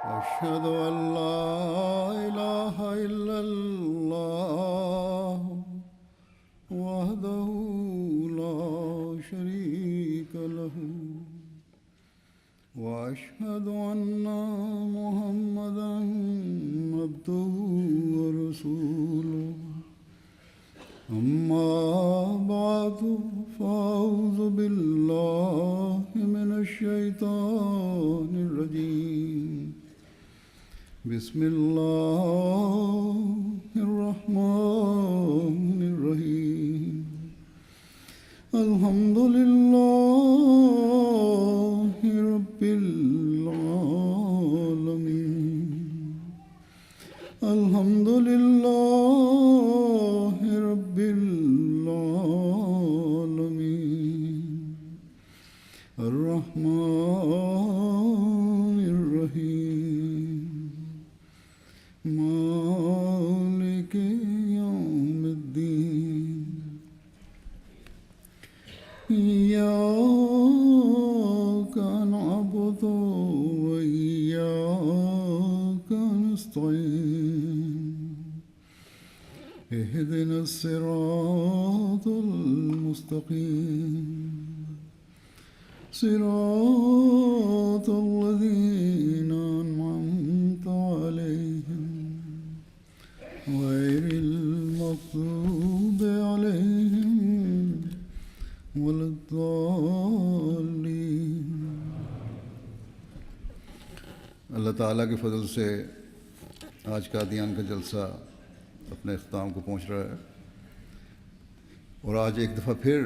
أشهد أن لا إله إلا الله وحده لا شريك له وأشهد أن محمدا عبده ورسوله أما بعد فأعوذ بالله من الشيطان الرجيم بسم الله الرحمن الرحيم الحمد لله رب العالمين الحمد لله رب العالمين الرحمن الرحيم مالك يوم الدين إياك نعبد وإياك نستعين اهدنا الصراط المستقيم صراط الذين أنعمت عليهم غير المغضوب عليهم ولا الضالين۔ اللہ تعالیٰ کے فضل سے آج قادیان کا جلسہ اپنے اختتام کو پہنچ رہا ہے، اور آج ایک دفعہ پھر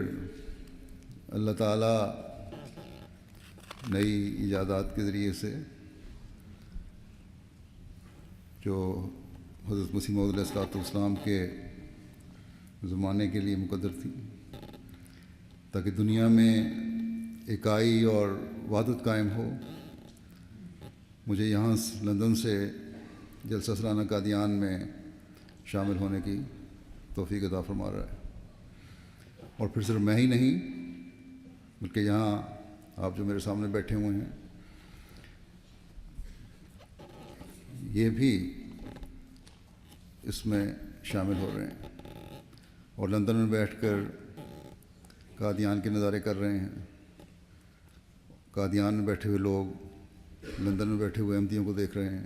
اللہ تعالیٰ نئی ایجادات کے ذریعے سے جو حضرت مسیح موعود علیہ السلام کے زمانے کے لیے مقدر تھی، تاکہ دنیا میں اکائی اور وحدت قائم ہو، مجھے یہاں لندن سے جلسہ سالانہ قادیان میں شامل ہونے کی توفیق عطا فرما رہا ہے۔ اور پھر صرف میں ہی نہیں بلکہ یہاں آپ جو میرے سامنے بیٹھے ہوئے ہیں یہ بھی اس میں شامل ہو رہے ہیں، اور لندن میں بیٹھ کر قادیان کے نظارے کر رہے ہیں۔ قادیان میں بیٹھے ہوئے لوگ لندن میں بیٹھے ہوئے احمدیوں کو دیکھ رہے ہیں۔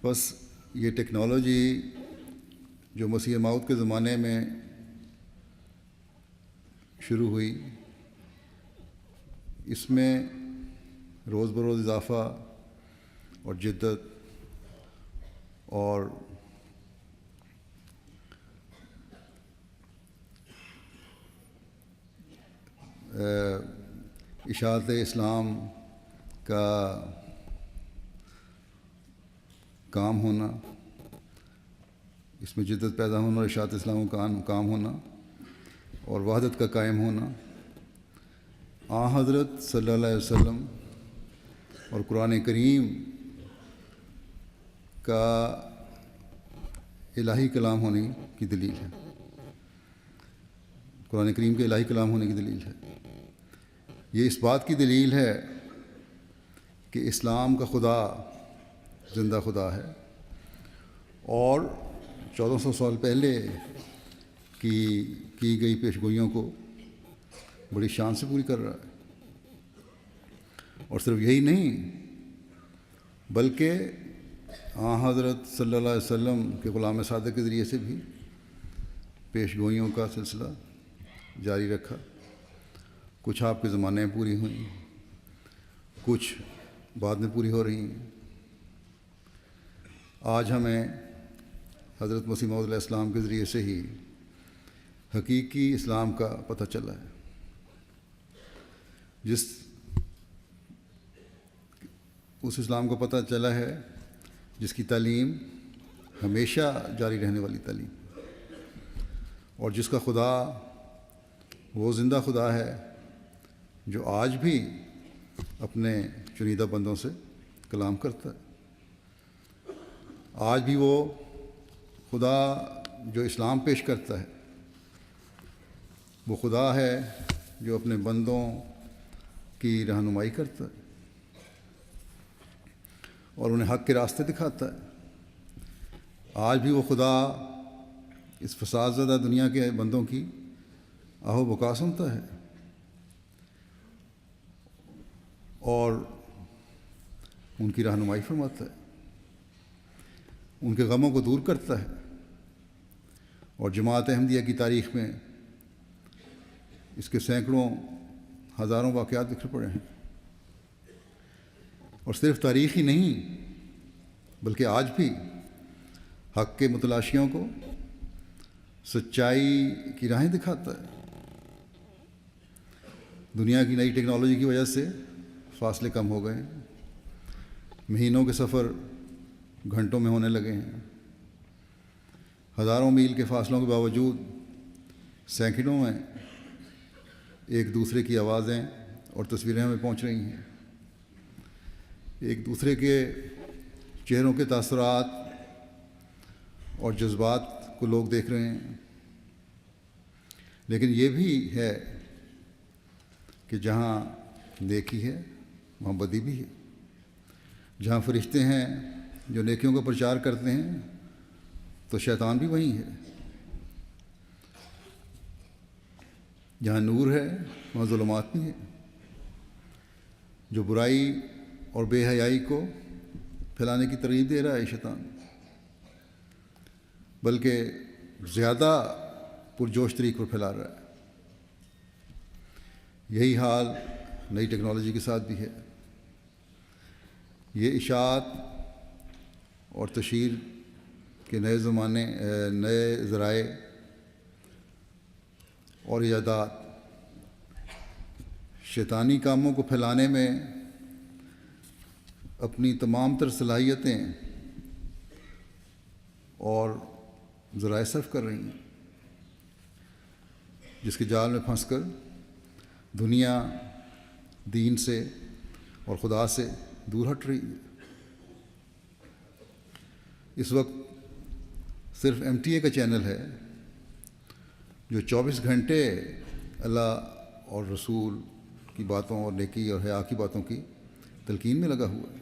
بس یہ ٹیکنالوجی جو مسیح موعود کے زمانے میں شروع ہوئی، اس میں روز بروز اضافہ اور جدت اور اشاعت اسلام کا کام ہونا، اس میں جدت پیدا ہونا اور اشاعت اسلام کا کام ہونا اور وحدت کا قائم ہونا، حضرت صلی اللہ علیہ وسلم اور قرآن کریم کا الہی کلام ہونے کی دلیل ہے، قرآن کریم کے الہی کلام ہونے کی دلیل ہے۔ یہ اس بات کی دلیل ہے کہ اسلام کا خدا زندہ خدا ہے، اور 1400 سال پہلے کی گئی پیشگوئیوں کو بڑی شان سے پوری کر رہا ہے۔ اور صرف یہی نہیں بلکہ حضرت صلی اللہ علیہ وسلم کے غلام صادق کے ذریعے سے بھی پیشگوئیوں کا سلسلہ جاری رکھا۔ کچھ آپ کے زمانے میں پوری ہوئیں، کچھ بعد میں پوری ہو رہی ہیں۔ آج ہمیں حضرت مسیح موعود علیہ السلام کے ذریعے سے ہی حقیقی اسلام کا پتہ چلا ہے، اس اسلام کا پتہ چلا ہے جس کی تعلیم ہمیشہ جاری رہنے والی تعلیم، اور جس کا خدا وہ زندہ خدا ہے جو آج بھی اپنے چنیدہ بندوں سے کلام کرتا ہے۔ آج بھی وہ خدا جو اسلام پیش کرتا ہے وہ خدا ہے جو اپنے بندوں کی رہنمائی کرتا ہے۔ اور انہیں حق کے راستے دکھاتا ہے۔ آج بھی وہ خدا اس فساد زدہ دنیا کے بندوں کی آہ و بکا سنتا ہے اور ان کی رہنمائی فرماتا ہے، ان کے غموں کو دور کرتا ہے۔ اور جماعت احمدیہ کی تاریخ میں اس کے سینکڑوں ہزاروں واقعات بکھر پڑے ہیں، اور صرف تاریخ ہی نہیں بلکہ آج بھی حق کے متلاشیوں کو سچائی کی راہیں دکھاتا ہے۔ دنیا کی نئی ٹیکنالوجی کی وجہ سے فاصلے کم ہو گئے ہیں، مہینوں کے سفر گھنٹوں میں ہونے لگے ہیں، ہزاروں میل کے فاصلوں کے باوجود سینکڑوں میں ایک دوسرے کی آوازیں اور تصویریں ہمیں پہنچ رہی ہیں، ایک دوسرے کے چہروں کے تاثرات اور جذبات کو لوگ دیکھ رہے ہیں۔ لیکن یہ بھی ہے کہ جہاں نیکی ہے وہاں بدی بھی ہے، جہاں فرشتے ہیں جو نیکیوں کا پرچار کرتے ہیں تو شیطان بھی وہیں ہے، جہاں نور ہے وہاں ظلمات بھی ہے۔ جو برائی اور بے حیائی کو پھیلانے کی ترغیب دے رہا ہے شیطان، بلکہ زیادہ پرجوش طریق پر پھیلا رہا ہے۔ یہی حال نئی ٹیکنالوجی کے ساتھ بھی ہے۔ یہ اشاعت اور تشہیر کے نئے ذرائع اور ایجادات شیطانی کاموں کو پھیلانے میں اپنی تمام تر صلاحیتیں اور ذرائع صرف کر رہی ہیں، جس کے جال میں پھنس کر دنیا دین سے اور خدا سے دور ہٹ رہی ہے۔ اس وقت صرف MTA کا چینل ہے جو 24 گھنٹے اللہ اور رسول کی باتوں اور نیکی اور حیا کی باتوں کی تلقین میں لگا ہوا ہے۔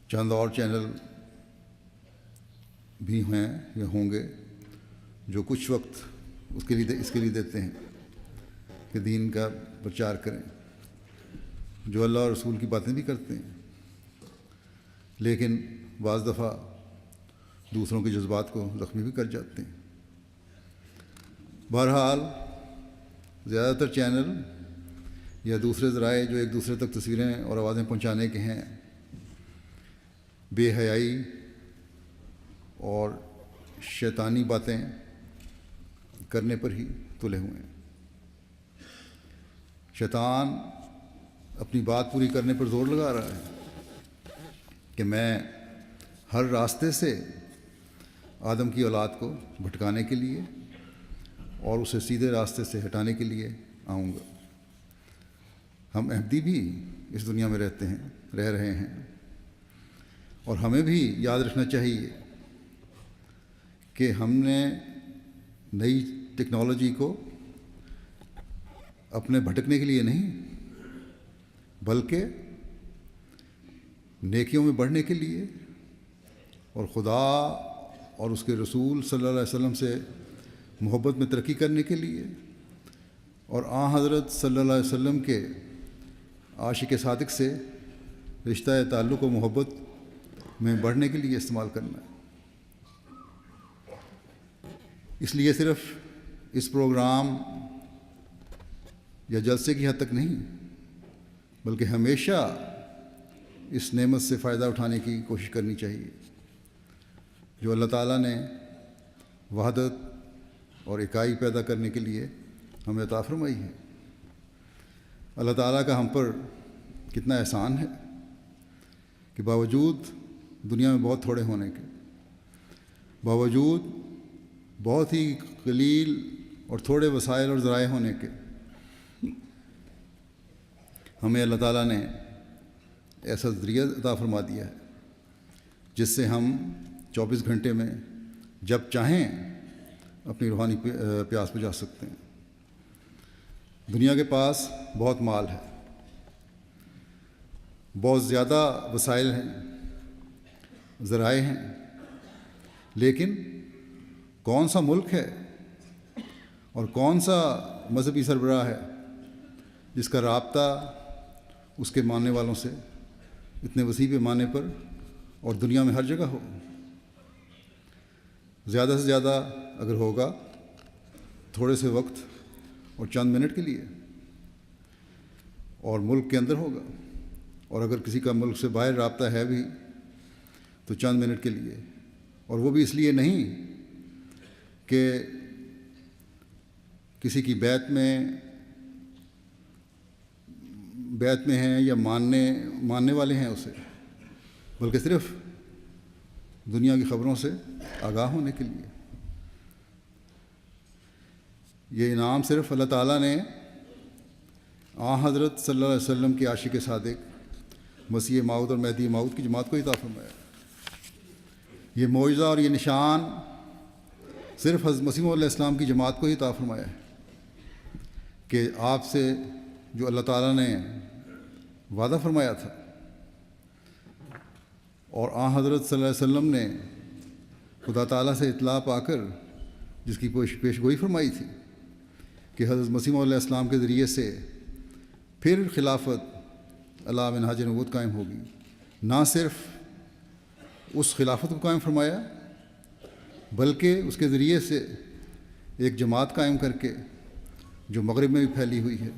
چند اور چینل بھی ہیں یا ہوں گے جو کچھ وقت اس کے لیے دیتے ہیں کہ دین کا پرچار کریں، جو اللہ اور رسول کی باتیں بھی کرتے ہیں، لیکن بعض دفعہ دوسروں کے جذبات کو زخمی بھی کر جاتے ہیں۔ بہرحال زیادہ تر چینل یا دوسرے ذرائع جو ایک دوسرے تک تصویریں اور آوازیں پہنچانے کے ہیں، بے حیائی اور شیطانی باتیں کرنے پر ہی تلے ہوئے ہیں۔ شیطان اپنی بات پوری کرنے پر زور لگا رہا ہے کہ میں ہر راستے سے آدم کی اولاد کو بھٹکانے کے لیے اور اسے سیدھے راستے سے ہٹانے کے لیے آؤں گا۔ ہم احمدی بھی اس دنیا میں رہ رہے ہیں، اور ہمیں بھی یاد رکھنا چاہیے کہ ہم نے نئی ٹیکنالوجی کو اپنے بھٹکنے کے لیے نہیں بلکہ نیکیوں میں بڑھنے کے لیے اور خدا اور اس کے رسول صلی اللہ علیہ وسلم سے محبت میں ترقی کرنے کے لیے اور حضرت صلی اللہ علیہ وسلم کے عاشق صادق سے رشتہ تعلق و محبت میں بڑھنے کے لیے استعمال کرنا ہے۔ اس لیے صرف اس پروگرام یا جلسے کی حد تک نہیں بلکہ ہمیشہ اس نعمت سے فائدہ اٹھانے کی کوشش کرنی چاہیے جو اللہ تعالیٰ نے وحدت اور اکائی پیدا کرنے کے لیے ہمیں عطا فرمائی ہے۔ اللہ تعالیٰ کا ہم پر کتنا احسان ہے کہ باوجود دنیا میں بہت تھوڑے ہونے کے، باوجود بہت ہی قلیل اور تھوڑے وسائل اور ذرائع ہونے کے، ہمیں اللہ تعالیٰ نے ایسا ذریعہ عطا فرما دیا ہے جس سے ہم 24 گھنٹے میں جب چاہیں اپنی روحانی پیاس بجھا سکتے ہیں۔ دنیا کے پاس بہت مال ہے، بہت زیادہ وسائل ہیں، ذرائع ہیں، لیکن کون سا ملک ہے اور کون سا مذہبی سربراہ ہے جس کا رابطہ اس کے ماننے والوں سے اتنے وسیع پیمانے پر اور دنیا میں ہر جگہ ہو؟ زیادہ سے زیادہ اگر ہوگا تھوڑے سے وقت اور چند منٹ کے لیے، اور ملک کے اندر ہوگا، اور اگر کسی کا ملک سے باہر رابطہ ہے بھی تو چند منٹ کے لیے، اور وہ بھی اس لیے نہیں کہ کسی کی بیعت میں ہیں یا ماننے والے ہیں اسے، بلکہ صرف دنیا کی خبروں سے آگاہ ہونے کے لیے۔ یہ انعام صرف اللہ تعالیٰ نے حضرت صلی اللہ علیہ وسلم کے عاشق صادق مسیح موعود اور مہدی موعود کی جماعت کو عطا فرمایا۔ یہ معجزہ اور یہ نشان صرف حضرت مسیح علیہ السلام کی جماعت کو ہی عطا فرمایا ہے کہ آپ سے جو اللہ تعالیٰ نے وعدہ فرمایا تھا، اور حضرت صلی اللہ علیہ وسلم نے خدا تعالیٰ سے اطلاع پا کر جس کی پیش گوئی فرمائی تھی کہ حضرت مسیح علیہ السلام کے ذریعے سے پھر خلافت علی منہاج نبوت قائم ہوگی۔ نہ صرف اس خلافت کو قائم فرمایا بلکہ اس کے ذریعے سے ایک جماعت قائم کر کے جو مغرب میں بھی پھیلی ہوئی ہے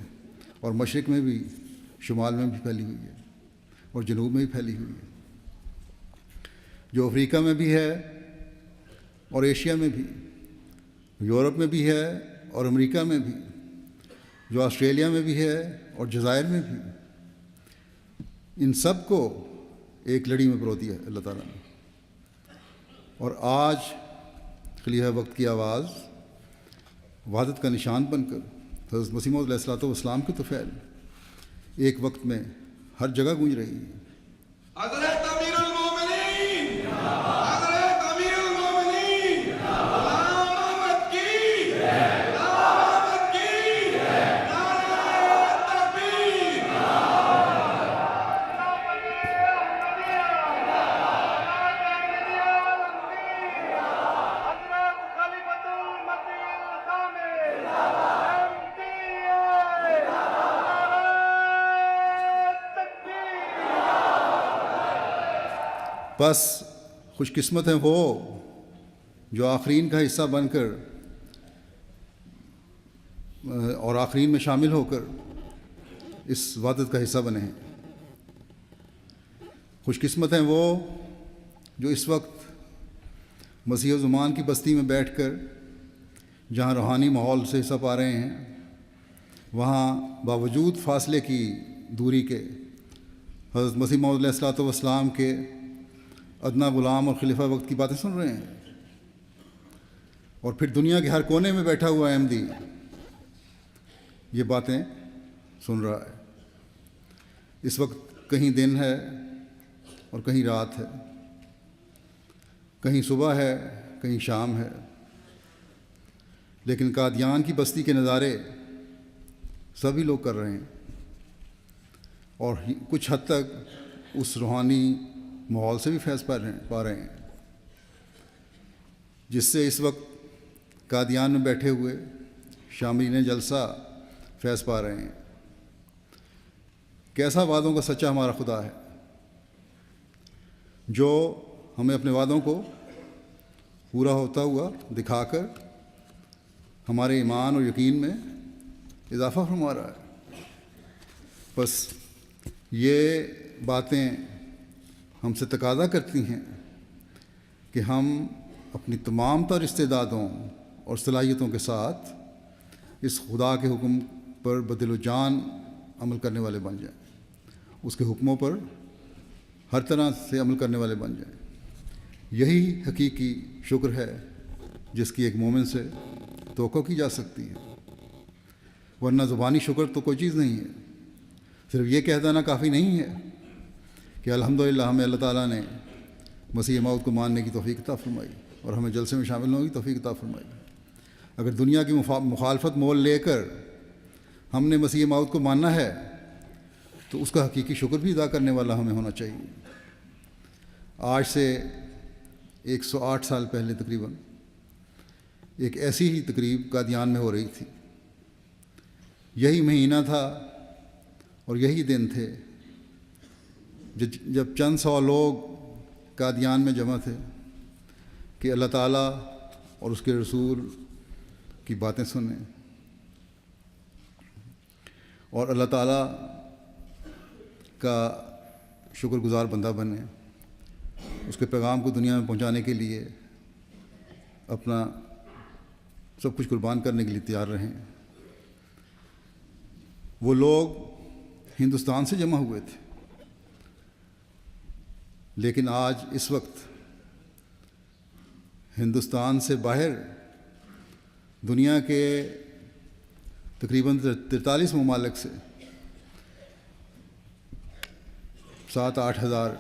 اور مشرق میں بھی، شمال میں بھی پھیلی ہوئی ہے اور جنوب میں بھی پھیلی ہوئی ہے، جو افریقہ میں بھی ہے اور ایشیا میں بھی، یورپ میں بھی ہے اور امریکہ میں بھی، جو آسٹریلیا میں بھی ہے اور جزائر میں بھی، ان سب کو ایک لڑی میں پرو دیا ہے اللہ تعالیٰ نے۔ اور آج خلیفہ وقت کی آواز وحدت کا نشان بن کر حضرت مسیح موعود علیہ السلام کی طفیل ایک وقت میں ہر جگہ گونج رہی ہے۔ حضرت امیر المومنین، حضرت امیر المومنین، غلام احمد کی، غلام احمد کی، نعرہ تکبیر۔ حضرت خلیفۃ المسیح الخامس، بس خوش قسمت ہیں وہ جو آخرین کا حصہ بن کر اور آخرین میں شامل ہو کر اس وحدت کا حصہ بنے ہیں۔ خوش قسمت ہیں وہ جو اس وقت مسیح زمان کی بستی میں بیٹھ کر جہاں روحانی ماحول سے حصہ پا رہے ہیں، وہاں باوجود فاصلے کی دوری کے حضرت مسیح موعود علیہ السلام کے ادنا غلام اور خلیفہ وقت کی باتیں سن رہے ہیں، اور پھر دنیا کے ہر کونے میں بیٹھا ہوا احمدی یہ باتیں سن رہا ہے۔ اس وقت کہیں دن ہے اور کہیں رات ہے، کہیں صبح ہے کہیں شام ہے، لیکن قادیان کی بستی کے نظارے سبھی لوگ کر رہے ہیں، اور کچھ حد تک اس روحانی ماحول سے بھی فیض پا رہے ہیں جس سے اس وقت قادیان میں بیٹھے ہوئے شاملین جلسہ فیض پا رہے ہیں۔ کیسا وعدوں کا سچا ہمارا خدا ہے جو ہمیں اپنے وعدوں کو پورا ہوتا ہوا دکھا کر ہمارے ایمان اور یقین میں اضافہ فرما رہا ہے۔ بس یہ باتیں ہم سے تقاضا کرتی ہیں کہ ہم اپنی تمام تر استعدادوں اور صلاحیتوں کے ساتھ اس خدا کے حکم پر بدل و جان عمل کرنے والے بن جائیں، اس کے حکموں پر ہر طرح سے عمل کرنے والے بن جائیں۔ یہی حقیقی شکر ہے جس کی ایک مومن سے توقع کی جا سکتی ہے، ورنہ زبانی شکر تو کوئی چیز نہیں ہے۔ صرف یہ کہہ دینا کافی نہیں ہے کہ الحمدللہ ہمیں اللہ تعالیٰ نے مسیح موعود کو ماننے کی توفیق عطا فرمائی اور ہمیں جلسے میں شامل ہونے کی توفیق عطا فرمائی۔ اگر دنیا کی مخالفت مول لے کر ہم نے مسیح موعود کو ماننا ہے تو اس کا حقیقی شکر بھی ادا کرنے والا ہمیں ہونا چاہیے۔ آج سے 108 سال پہلے تقریباً ایک ایسی ہی تقریب قادیان میں ہو رہی تھی۔ یہی مہینہ تھا اور یہی دن تھے جب چند سو لوگ قادیان میں جمع تھے کہ اللہ تعالیٰ اور اس کے رسول کی باتیں سنیں اور اللہ تعالیٰ کا شکر گزار بندہ بنیں، اس کے پیغام کو دنیا میں پہنچانے کے لیے اپنا سب کچھ قربان کرنے کے لیے تیار رہیں۔ وہ لوگ ہندوستان سے جمع ہوئے تھے، لیکن آج اس وقت ہندوستان سے باہر دنیا کے تقریباً 43 ممالک سے 7-8 ہزار،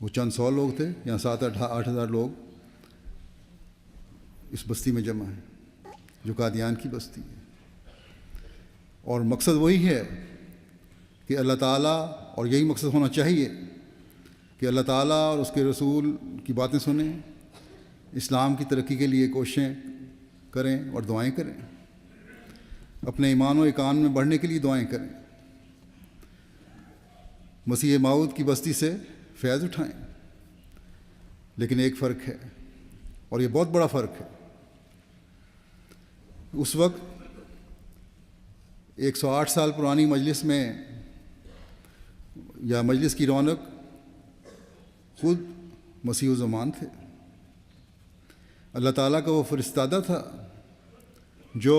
وہ چند سو لوگ تھے، یہاں 7-8 ہزار لوگ اس بستی میں جمع ہیں جو قادیان کی بستی ہے۔ اور مقصد وہی ہے کہ اللہ تعالیٰ، اور یہی مقصد ہونا چاہیے کہ اللہ تعالیٰ اور اس کے رسول کی باتیں سنیں، اسلام کی ترقی کے لیے کوششیں کریں اور دعائیں کریں، اپنے ایمان و ایقان میں بڑھنے کے لیے دعائیں کریں، مسیح موعود کی بستی سے فیض اٹھائیں۔ لیکن ایک فرق ہے، اور یہ بہت بڑا فرق ہے۔ اس وقت 108 سال پرانی مجلس میں یا مجلس کی رونق خود مسیح الزمان تھے۔ اللہ تعالیٰ کا وہ فرستادہ تھا جو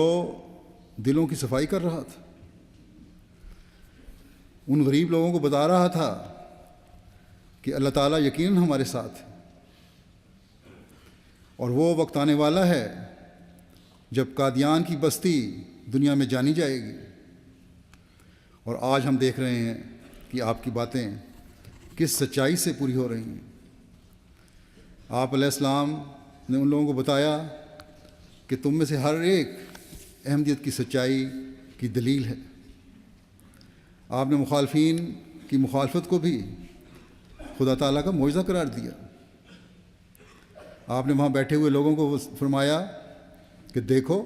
دلوں کی صفائی کر رہا تھا، ان غریب لوگوں کو بتا رہا تھا کہ اللہ تعالیٰ یقیناً ہمارے ساتھ ہے، اور وہ وقت آنے والا ہے جب قادیان کی بستی دنیا میں جانی جائے گی۔ اور آج ہم دیکھ رہے ہیں کہ آپ کی باتیں کس سچائی سے پوری ہو رہی ہیں۔ آپ علیہ السلام نے ان لوگوں کو بتایا کہ تم میں سے ہر ایک احمدیت کی سچائی کی دلیل ہے۔ آپ نے مخالفین کی مخالفت کو بھی خدا تعالیٰ کا معجزہ قرار دیا۔ آپ نے وہاں بیٹھے ہوئے لوگوں کو فرمایا کہ دیکھو،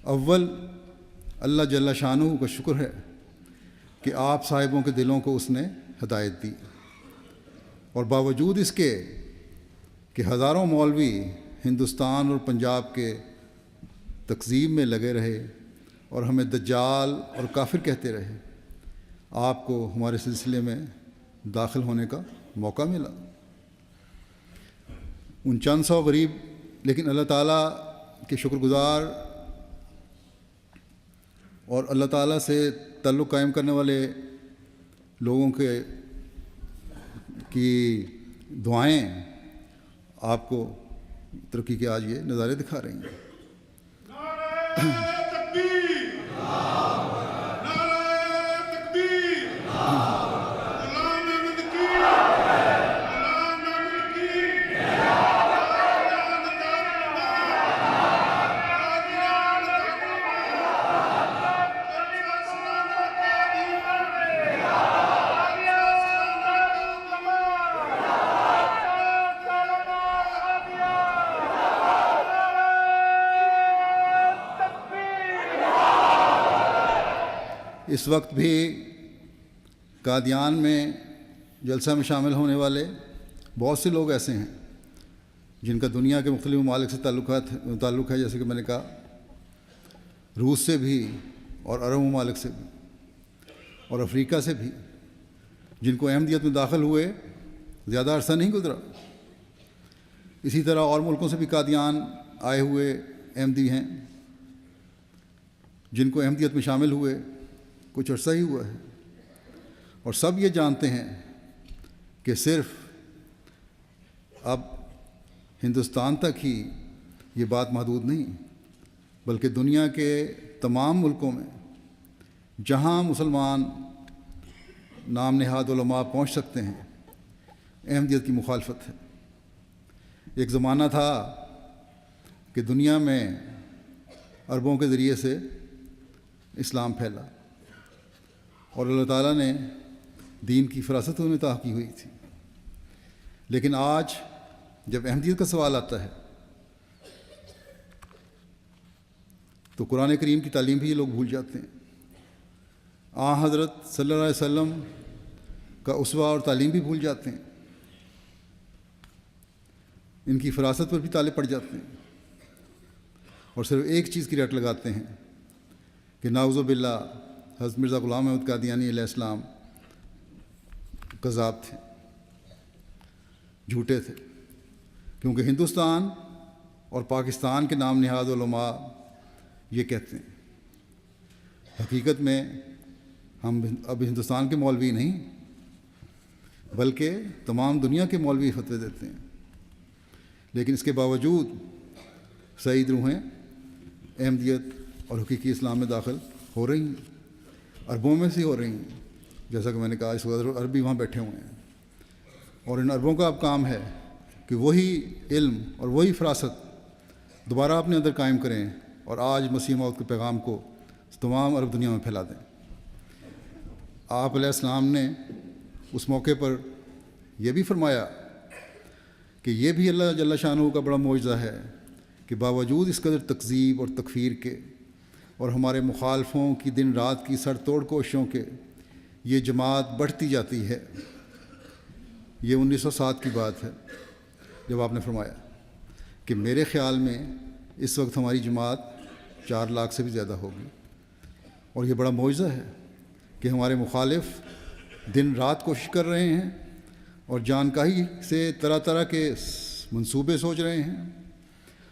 اول اللہ جل شانہ کا شکر ہے کہ آپ صاحبوں کے دلوں کو اس نے ہدایت دی، اور باوجود اس کے کہ ہزاروں مولوی ہندوستان اور پنجاب کے تکذیب میں لگے رہے اور ہمیں دجال اور کافر کہتے رہے، آپ کو ہمارے سلسلے میں داخل ہونے کا موقع ملا۔ ان چند سو غریب لیکن اللہ تعالیٰ کے شکر گزار اور اللہ تعالیٰ سے تعلق قائم کرنے والے لوگوں کی دعائیں آپ کو ترقی کے آج یہ نظارے دکھا رہی ہیں۔ نعرہ تکبیر، نعرہ تکبیر، غلام احمد کی، غلام احمد کی، اس وقت بھی قادیان میں جلسہ میں شامل ہونے والے بہت سے لوگ ایسے ہیں جن کا دنیا کے مختلف ممالک سے تعلق ہے، جیسے کہ میں نے کہا، روس سے بھی اور عرب ممالک سے بھی اور افریقہ سے بھی، جن کو احمدیت میں داخل ہوئے زیادہ عرصہ نہیں گزرا۔ اسی طرح اور ملکوں سے بھی قادیان آئے ہوئے احمدی ہیں جن کو احمدیت میں شامل ہوئے کچھ عرصہ ہی ہوا ہے، اور سب یہ جانتے ہیں کہ صرف اب ہندوستان تک ہی یہ بات محدود نہیں، بلکہ دنیا کے تمام ملکوں میں جہاں مسلمان نام نہاد علماء پہنچ سکتے ہیں، احمدیت کی مخالفت ہے۔ ایک زمانہ تھا کہ دنیا میں عربوں کے ذریعے سے اسلام پھیلا، اور اللہ تعالیٰ نے دین کی فراست انہیں عطا کی ہوئی تھی. لیکن آج جب احمدیت کا سوال آتا ہے تو قرآن کریم کی تعلیم بھی یہ لوگ بھول جاتے ہیں. حضرت صلی اللہ علیہ وسلم کا اسوہ اور تعلیم بھی بھول جاتے ہیں. ان کی فراست پر بھی تالے پڑ جاتے ہیں اور صرف ایک چیز کی رٹ لگاتے ہیں کہ نعوذ باللہ حضرت مرزا غلام احمد قادیانی علیہ السلام کذاب تھے، جھوٹے تھے، کیونکہ ہندوستان اور پاکستان کے نام نہاد علماء یہ کہتے ہیں. حقیقت میں ہم اب ہندوستان کے مولوی نہیں بلکہ تمام دنیا کے مولوی فتوے دیتے ہیں. لیکن اس کے باوجود سعید روحیں احمدیت اور حقیقی اسلام میں داخل ہو رہی ہیں، عربوں میں سے ہو رہی ہیں. جیسا کہ میں نے کہا اس وقت عربی وہاں بیٹھے ہوئے ہیں اور ان عربوں کا اب کام ہے کہ وہی علم اور وہی فراست دوبارہ اپنے اندر قائم کریں اور آج مسیح موعود کے پیغام کو تمام عرب دنیا میں پھیلا دیں. آپ علیہ السلام نے اس موقع پر یہ بھی فرمایا کہ یہ بھی اللہ جل شانہ کا بڑا معجزہ ہے کہ باوجود اس قدر تکذیب اور تکفیر کے اور ہمارے مخالفوں کی دن رات کی سر توڑ کوششوں کے یہ جماعت بڑھتی جاتی ہے. یہ 1907 کی بات ہے جب آپ نے فرمایا کہ میرے خیال میں اس وقت ہماری جماعت 4 لاکھ سے بھی زیادہ ہوگی. اور یہ بڑا معجزہ ہے کہ ہمارے مخالف دن رات کوشش کر رہے ہیں اور جانکاہی سے طرح طرح کے منصوبے سوچ رہے ہیں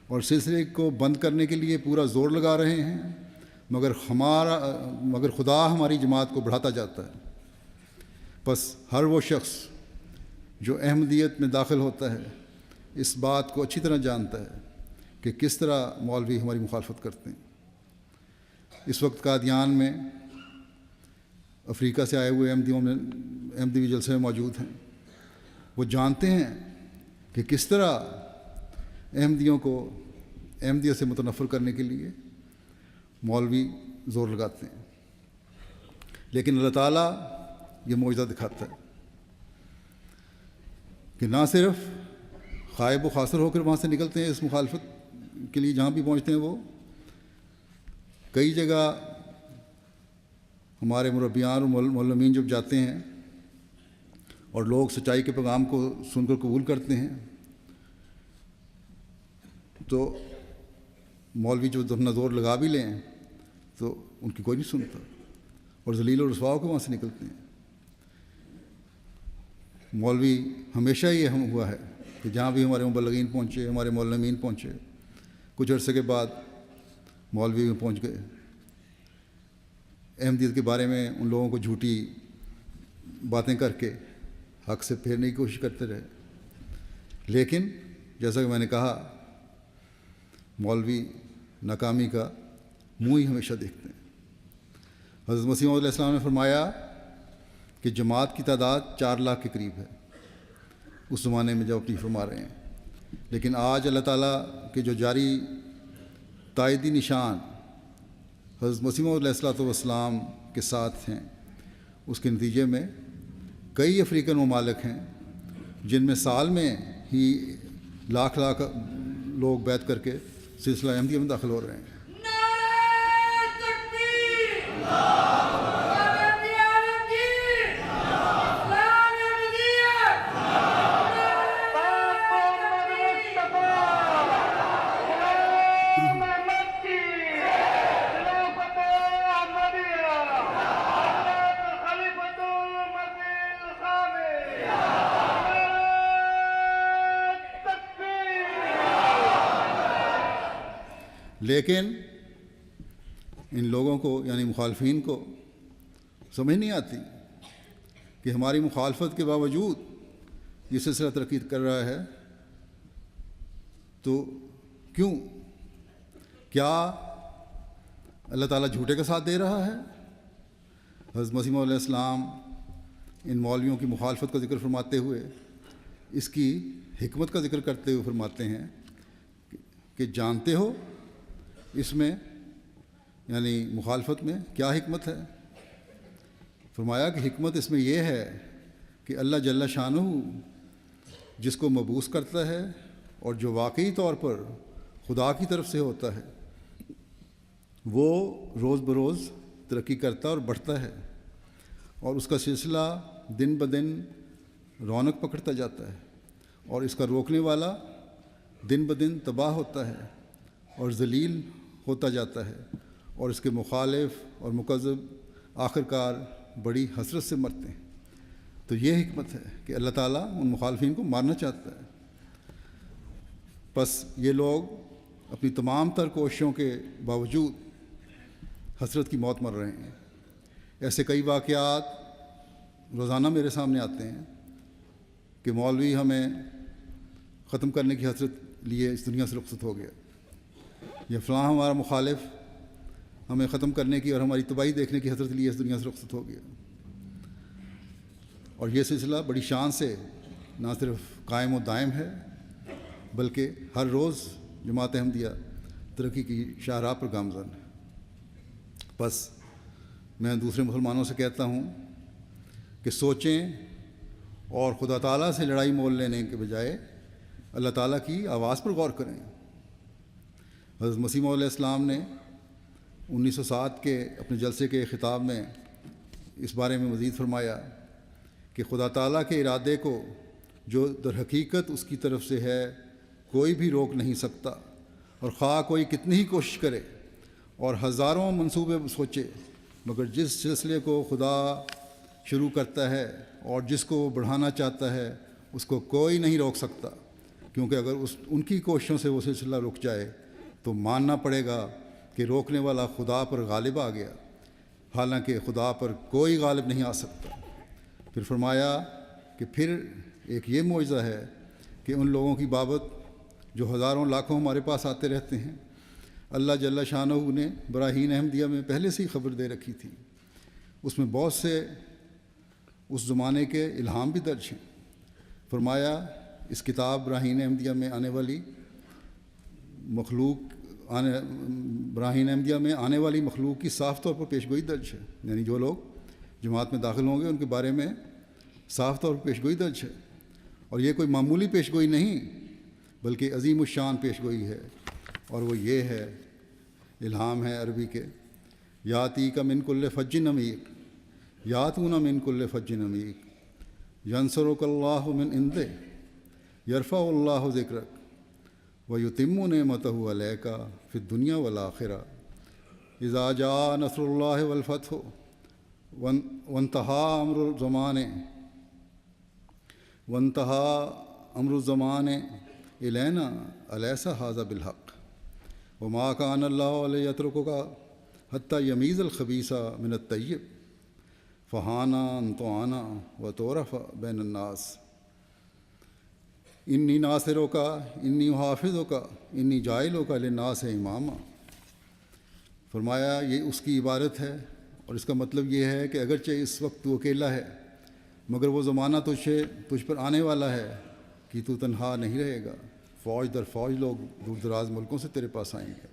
اور سلسلے کو بند کرنے کے لیے پورا زور لگا رہے ہیں، مگر خدا ہماری جماعت کو بڑھاتا جاتا ہے. بس ہر وہ شخص جو احمدیت میں داخل ہوتا ہے اس بات کو اچھی طرح جانتا ہے کہ کس طرح مولوی ہماری مخالفت کرتے ہیں. اس وقت قادیان میں افریقہ سے آئے ہوئے احمدی جلسے میں موجود ہیں. وہ جانتے ہیں کہ کس طرح احمدیوں کو احمدیت سے متنفر کرنے کے لیے مولوی زور لگاتے ہیں. لیکن اللہ تعالیٰ یہ معجزہ دکھاتا ہے کہ نہ صرف خائب و خاسر ہو کر وہاں سے نکلتے ہیں اس مخالفت کے لیے جہاں بھی پہنچتے ہیں، وہ کئی جگہ ہمارے مربیان اور معلمین جب جاتے ہیں اور لوگ سچائی کے پیغام کو سن کر قبول کرتے ہیں تو مولوی جو اپنا زور لگا بھی لیں تو ان کی کوئی نہیں سنتا اور ذلیل و رسوا کے وہاں سے نکلتے ہیں. مولوی ہمیشہ یہ ہوا ہے کہ جہاں بھی ہمارے مبلغین پہنچے، ہمارے معلمین پہنچے، کچھ عرصے کے بعد مولوی میں پہنچ گئے. احمدیت کے بارے میں ان لوگوں کو جھوٹی باتیں کر کے حق سے پھیرنے کی کوشش کرتے رہے. لیکن جیسا کہ میں نے کہا مولوی ناکامی کا منہ ہی ہمیشہ دیکھتے ہیں. حضرت مسیح موعود علیہ السلام نے فرمایا کہ جماعت کی تعداد 4 لاکھ کے قریب ہے اس زمانے میں جب اپنی فرما رہے ہیں. لیکن آج اللہ تعالیٰ کے جو جاری تائیدی نشان حضرت مسیح موعود علیہ السلام کے ساتھ ہیں، اس کے نتیجے میں کئی افریقن ممالک ہیں جن میں سال میں ہی لاکھ لوگ بیعت کر کے سلسلہ احمدیہ میں داخل ہو رہے ہیں. لیکن ان لوگوں کو یعنی مخالفین کو سمجھ نہیں آتی کہ ہماری مخالفت کے باوجود یہ سلسلہ ترقی کر رہا ہے تو کیوں؟ کیا اللہ تعالیٰ جھوٹے کا ساتھ دے رہا ہے؟ حضرت مسیح موعود علیہ السلام ان مولویوں کی مخالفت کا ذکر فرماتے ہوئے اس کی حکمت کا ذکر کرتے ہوئے فرماتے ہیں کہ جانتے ہو اس میں یعنی مخالفت میں کیا حکمت ہے؟ فرمایا کہ حکمت اس میں یہ ہے کہ اللہ جل شانہ جس کو مبعوث کرتا ہے اور جو واقعی طور پر خدا کی طرف سے ہوتا ہے وہ روز بروز ترقی کرتا اور بڑھتا ہے، اور اس کا سلسلہ دن بدن رونق پکڑتا جاتا ہے، اور اس کا روکنے والا دن بدن تباہ ہوتا ہے اور ذلیل ہوتا جاتا ہے، اور اس کے مخالف اور مکذب آخر کار بڑی حسرت سے مرتے ہیں۔ تو یہ حکمت ہے کہ اللہ تعالیٰ ان مخالفین کو مارنا چاہتا ہے۔ بس یہ لوگ اپنی تمام تر کوششوں کے باوجود حسرت کی موت مر رہے ہیں۔ ایسے کئی واقعات روزانہ میرے سامنے آتے ہیں کہ مولوی ہمیں ختم کرنے کی حسرت لیے اس دنیا سے رخصت ہو گیا، یا فلاں ہمارا مخالف ہمیں ختم کرنے کی اور ہماری تباہی دیکھنے کی حسرت لیے اس دنیا سے رخصت ہو گیا۔ اور یہ سلسلہ بڑی شان سے نہ صرف قائم و دائم ہے بلکہ ہر روز جماعت احمدیہ ترقی کی شاہراہ پر گامزن ہے۔ بس میں دوسرے مسلمانوں سے کہتا ہوں کہ سوچیں اور خدا تعالیٰ سے لڑائی مول لینے کے بجائے اللہ تعالیٰ کی آواز پر غور کریں۔ حضرت مسیح موعود علیہ السلام نے 1907 کے اپنے جلسے کے خطاب میں اس بارے میں مزید فرمایا کہ خدا تعالیٰ کے ارادے کو جو در حقیقت اس کی طرف سے ہے کوئی بھی روک نہیں سکتا، اور خواہ کوئی کتنی ہی کوشش کرے اور ہزاروں منصوبے سوچے، مگر جس سلسلے کو خدا شروع کرتا ہے اور جس کو بڑھانا چاہتا ہے اس کو کوئی نہیں روک سکتا، کیونکہ اگر ان کی کوششوں سے وہ سلسلہ رک جائے تو ماننا پڑے گا کہ روکنے والا خدا پر غالب آ گیا، حالانکہ خدا پر کوئی غالب نہیں آ سکتا۔ پھر فرمایا کہ پھر ایک یہ معجزہ ہے کہ ان لوگوں کی بابت جو ہزاروں لاکھوں ہمارے پاس آتے رہتے ہیں، اللہ جل شانہ نے براہین احمدیہ میں پہلے سے ہی خبر دے رکھی تھی۔ اس میں بہت سے اس زمانے کے الہام بھی درج ہیں۔ فرمایا اس کتاب براہین احمدیہ میں آنے والی مخلوق کی صاف طور پر پیشگوئی درج ہے، یعنی جو لوگ جماعت میں داخل ہوں گے ان کے بارے میں صاف طور پر پیشگوئی درج ہے، اور یہ کوئی معمولی پیشگوئی نہیں بلکہ عظیم الشان پیشگوئی ہے، اور وہ یہ ہے، الہام ہے عربی کے، یاتی کا من کل فج عمیق، یاتون من کل فج عمیق، ینصرک اللہ من عنده، یرفع اللہ ذکرک ویتم نعمتہ علیک فی الدنیا والآخرہ، اذا جاء نصر اللہ والفتح وانتہا امر الزمان الینا الیس ھذا بالحق وما کان اللہ لیترکک حتی یمیز الخبیث من الطیب فہانا ان تعانا وتعرف بین الناس، انی ناصرک انی حافظک انی جاعلک للناس اماما۔ فرمایا یہ اس کی عبارت ہے، اور اس کا مطلب یہ ہے کہ اگرچہ اس وقت تو اکیلا ہے مگر وہ زمانہ تجھ پر آنے والا ہے کہ تو تنہا نہیں رہے گا، فوج در فوج لوگ دور دراز ملکوں سے تیرے پاس آئیں گے۔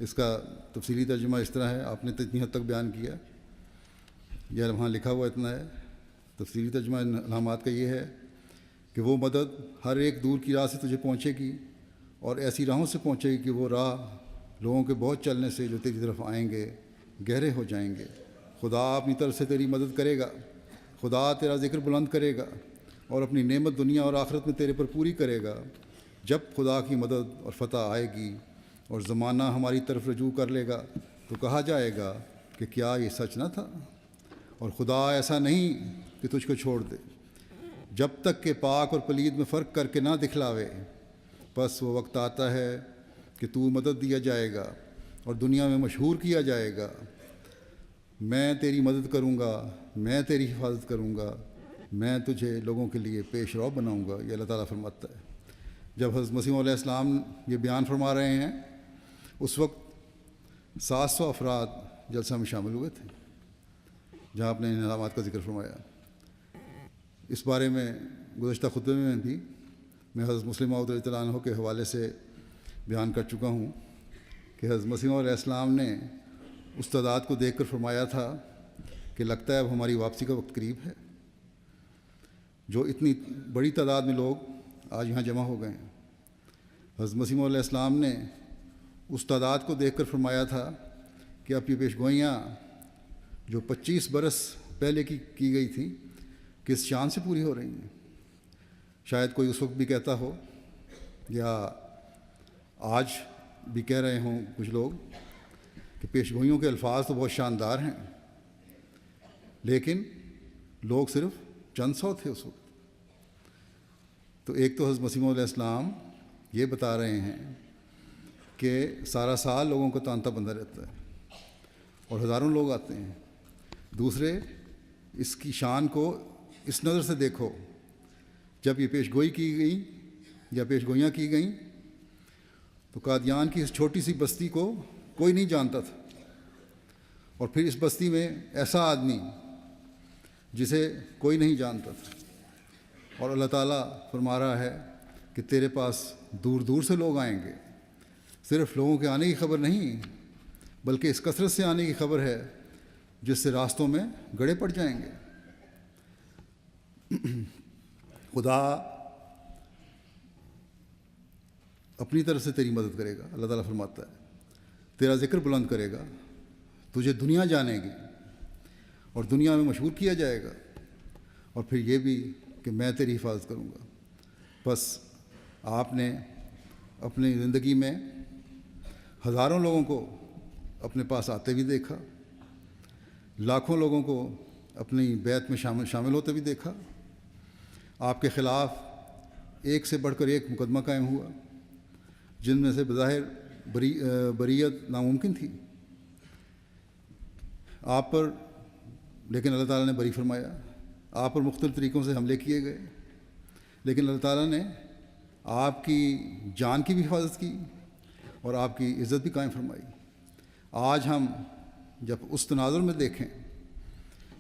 اس کا تفصیلی ترجمہ اس طرح ہے، آپ نے تو اتنی حد تک بیان کیا، یہ وہاں لکھا ہوا اتنا ہے۔ تفصیلی ترجمہ ان علامات کا یہ ہے کہ وہ مدد ہر ایک دور کی راہ سے تجھے پہنچے گی، اور ایسی راہوں سے پہنچے گی کہ وہ راہ لوگوں کے بہت چلنے سے جو تیری طرف آئیں گے گہرے ہو جائیں گے۔ خدا اپنی طرف سے تیری مدد کرے گا، خدا تیرا ذکر بلند کرے گا اور اپنی نعمت دنیا اور آخرت میں تیرے پر پوری کرے گا۔ جب خدا کی مدد اور فتح آئے گی اور زمانہ ہماری طرف رجوع کر لے گا تو کہا جائے گا کہ کیا یہ سچ نہ تھا، اور خدا ایسا نہیں کہ تجھ کو چھوڑ دے جب تک کہ پاک اور پلید میں فرق کر کے نہ دکھلاوے۔ بس وہ وقت آتا ہے کہ تو مدد دیا جائے گا اور دنیا میں مشہور کیا جائے گا، میں تیری مدد کروں گا، میں تیری حفاظت کروں گا، میں تجھے لوگوں کے لیے پیش رو بناؤں گا، یہ اللہ تعالیٰ فرماتا ہے۔ جب حضرت مسیح علیہ السلام یہ بیان فرما رہے ہیں اس وقت 700 افراد جلسہ میں شامل ہوئے تھے جہاں اپنے انعامات کا ذکر فرمایا۔ اس بارے میں گزشتہ خطبے میں بھی میں حضرت مسلم موعود رضی اللہ عنہ کے حوالے سے بیان کر چکا ہوں کہ حضرت مسیح علیہ السلام نے اس تعداد کو دیکھ کر فرمایا تھا کہ لگتا ہے اب ہماری واپسی کا وقت قریب ہے. جو اتنی بڑی تعداد میں لوگ آج یہاں جمع ہو گئے ہیں، حضرت مسیح علیہ السلام نے اس تعداد کو دیکھ کر فرمایا تھا کہ اب یہ پیش گوئیاں جو 25 برس پہلے کی گئی تھیں کس شان سے پوری ہو رہی ہیں. شاید کوئی اس وقت بھی کہتا ہو یا آج بھی کہہ رہے ہوں کچھ لوگ کہ پیش گوئیوں کے الفاظ تو بہت شاندار ہیں، لیکن لوگ صرف چند سو تھے اس وقت. تو ایک تو حضرت مسیح علیہ السلام یہ بتا رہے ہیں کہ سارا سال لوگوں کا تانتا بندہ رہتا ہے اور ہزاروں لوگ آتے ہیں. دوسرے، اس کی شان کو اس نظر سے دیکھو، جب یہ پیش گوئی کی گئی یا پیش گوئیاں کی گئیں تو قادیان کی اس چھوٹی سی بستی کو کوئی نہیں جانتا تھا، اور پھر اس بستی میں ایسا آدمی جسے کوئی نہیں جانتا تھا، اور اللہ تعالیٰ فرما رہا ہے کہ تیرے پاس دور دور سے لوگ آئیں گے. صرف لوگوں کے آنے کی خبر نہیں بلکہ اس کثرت سے آنے کی خبر ہے جس سے راستوں میں گڑھے پڑ جائیں گے. خدا اپنی طرف سے تیری مدد کرے گا. اللہ تعالیٰ فرماتا ہے تیرا ذکر بلند کرے گا، تجھے دنیا جانے گی اور دنیا میں مشہور کیا جائے گا، اور پھر یہ بھی کہ میں تیری حفاظت کروں گا. بس آپ نے اپنی زندگی میں ہزاروں لوگوں کو اپنے پاس آتے بھی دیکھا، لاکھوں لوگوں کو اپنی بیعت میں شامل ہوتے بھی دیکھا. آپ کے خلاف ایک سے بڑھ کر ایک مقدمہ قائم ہوا جن میں سے بظاہر بریت ناممکن تھی آپ پر، لیکن اللہ تعالیٰ نے بری فرمایا. آپ پر مختلف طریقوں سے حملے کیے گئے، لیکن اللہ تعالیٰ نے آپ کی جان کی بھی حفاظت کی اور آپ کی عزت بھی قائم فرمائی. آج ہم جب اس تناظر میں دیکھیں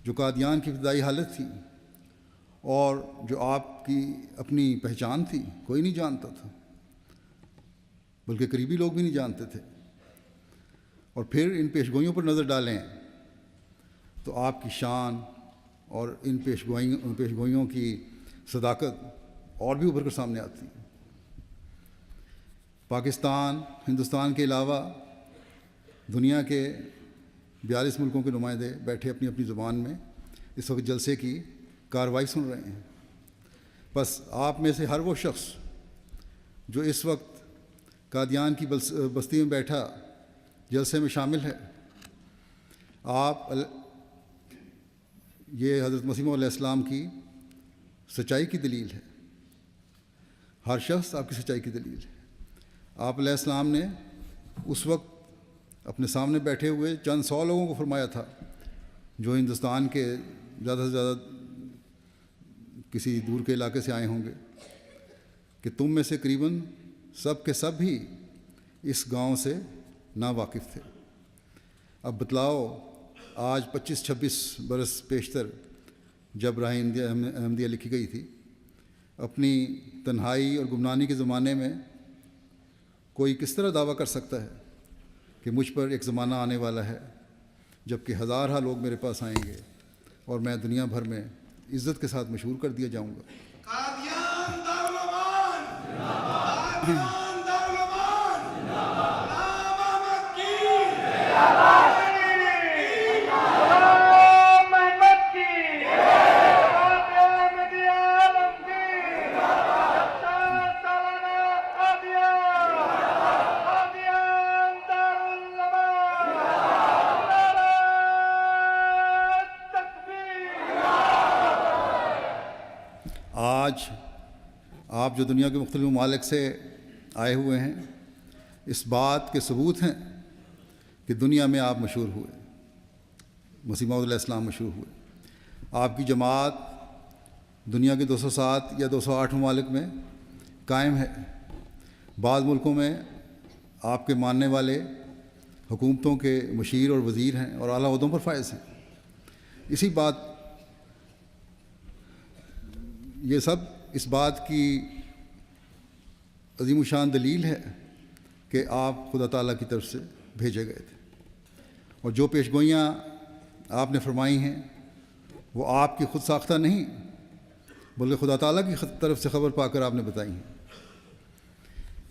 جو قادیان کی ابتدائی حالت تھی اور جو آپ کی اپنی پہچان تھی، کوئی نہیں جانتا تھا، بلکہ قریبی لوگ بھی نہیں جانتے تھے، اور پھر ان پیش گوئیوں پر نظر ڈالیں تو آپ کی شان اور ان پیش گوئیوں کی صداقت اور بھی ابھر کر سامنے آتی ہے. پاکستان، ہندوستان کے علاوہ دنیا کے 42 ملکوں کے نمائندے بیٹھے اپنی اپنی زبان میں اس وقت جلسے کی کارروائی سن رہے ہیں. بس آپ میں سے ہر وہ شخص جو اس وقت قادیان کی بستی میں بیٹھا جلسے میں شامل ہے، آپ یہ حضرت مسیح علیہ السلام کی سچائی کی دلیل ہے. ہر شخص آپ کی سچائی کی دلیل ہے. آپ علیہ السلام نے اس وقت اپنے سامنے بیٹھے ہوئے چند سو لوگوں کو فرمایا تھا جو ہندوستان کے زیادہ سے زیادہ کسی دور کے علاقے سے آئے ہوں گے کہ تم میں سے قریباً سب کے سب بھی اس گاؤں سے ناواقف تھے. اب بتلاؤ آج 25-26 برس پیشتر جب راہ احمدیہ لکھی گئی تھی، اپنی تنہائی اور گمنانی کے زمانے میں کوئی کس طرح دعویٰ کر سکتا ہے کہ مجھ پر ایک زمانہ آنے والا ہے جب کہ ہزارہ لوگ میرے پاس آئیں گے اور میں دنیا بھر میں عزت کے ساتھ مشہور کر دیا جاؤں گا. قادیان دارالامان قادیان دارالامان غلام احمد کی آج آپ جو دنیا کے مختلف ممالک سے آئے ہوئے ہیں، اس بات کے ثبوت ہیں کہ دنیا میں آپ مشہور ہوئے، مسیح موعود علیہ السلام مشہور ہوئے. آپ کی جماعت دنیا کے 207 یا 208 ممالک میں قائم ہے. بعض ملکوں میں آپ کے ماننے والے حکومتوں کے مشیر اور وزیر ہیں اور اعلیٰ عہدوں پر فائز ہیں. اسی بات یہ سب اس بات کی عظیم الشان دلیل ہے کہ آپ خدا تعالیٰ کی طرف سے بھیجے گئے تھے. اور جو پیش گوئیاں آپ نے فرمائی ہیں وہ آپ کی خود ساختہ نہیں بلکہ خدا تعالیٰ کی طرف سے خبر پا کر آپ نے بتائی ہیں،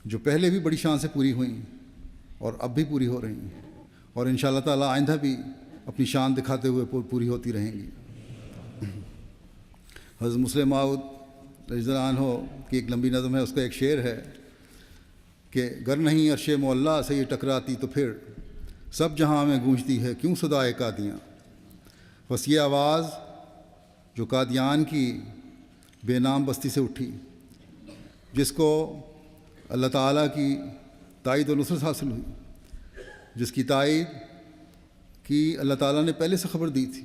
جو پہلے بھی بڑی شان سے پوری ہوئیں اور اب بھی پوری ہو رہی ہیں، اور انشاءاللہ تعالیٰ آئندہ بھی اپنی شان دکھاتے ہوئے پوری ہوتی رہیں گی۔ حضرت مسلم موعود رضی اللہ عنہ کی ایک لمبی نظم ہے، اس کا ایک شعر ہے کہ گر نہیں عرش معلیٰ سے یہ ٹکراتی تو پھر سب جہاں میں گونجتی ہے کیوں صدائے قادیاں۔ بس یہ آواز جو قادیان کی بے نام بستی سے اٹھی، جس کو اللہ تعالیٰ کی تائید و نصرت حاصل ہوئی، جس کی تائید کی اللہ تعالیٰ نے پہلے سے خبر دی تھی،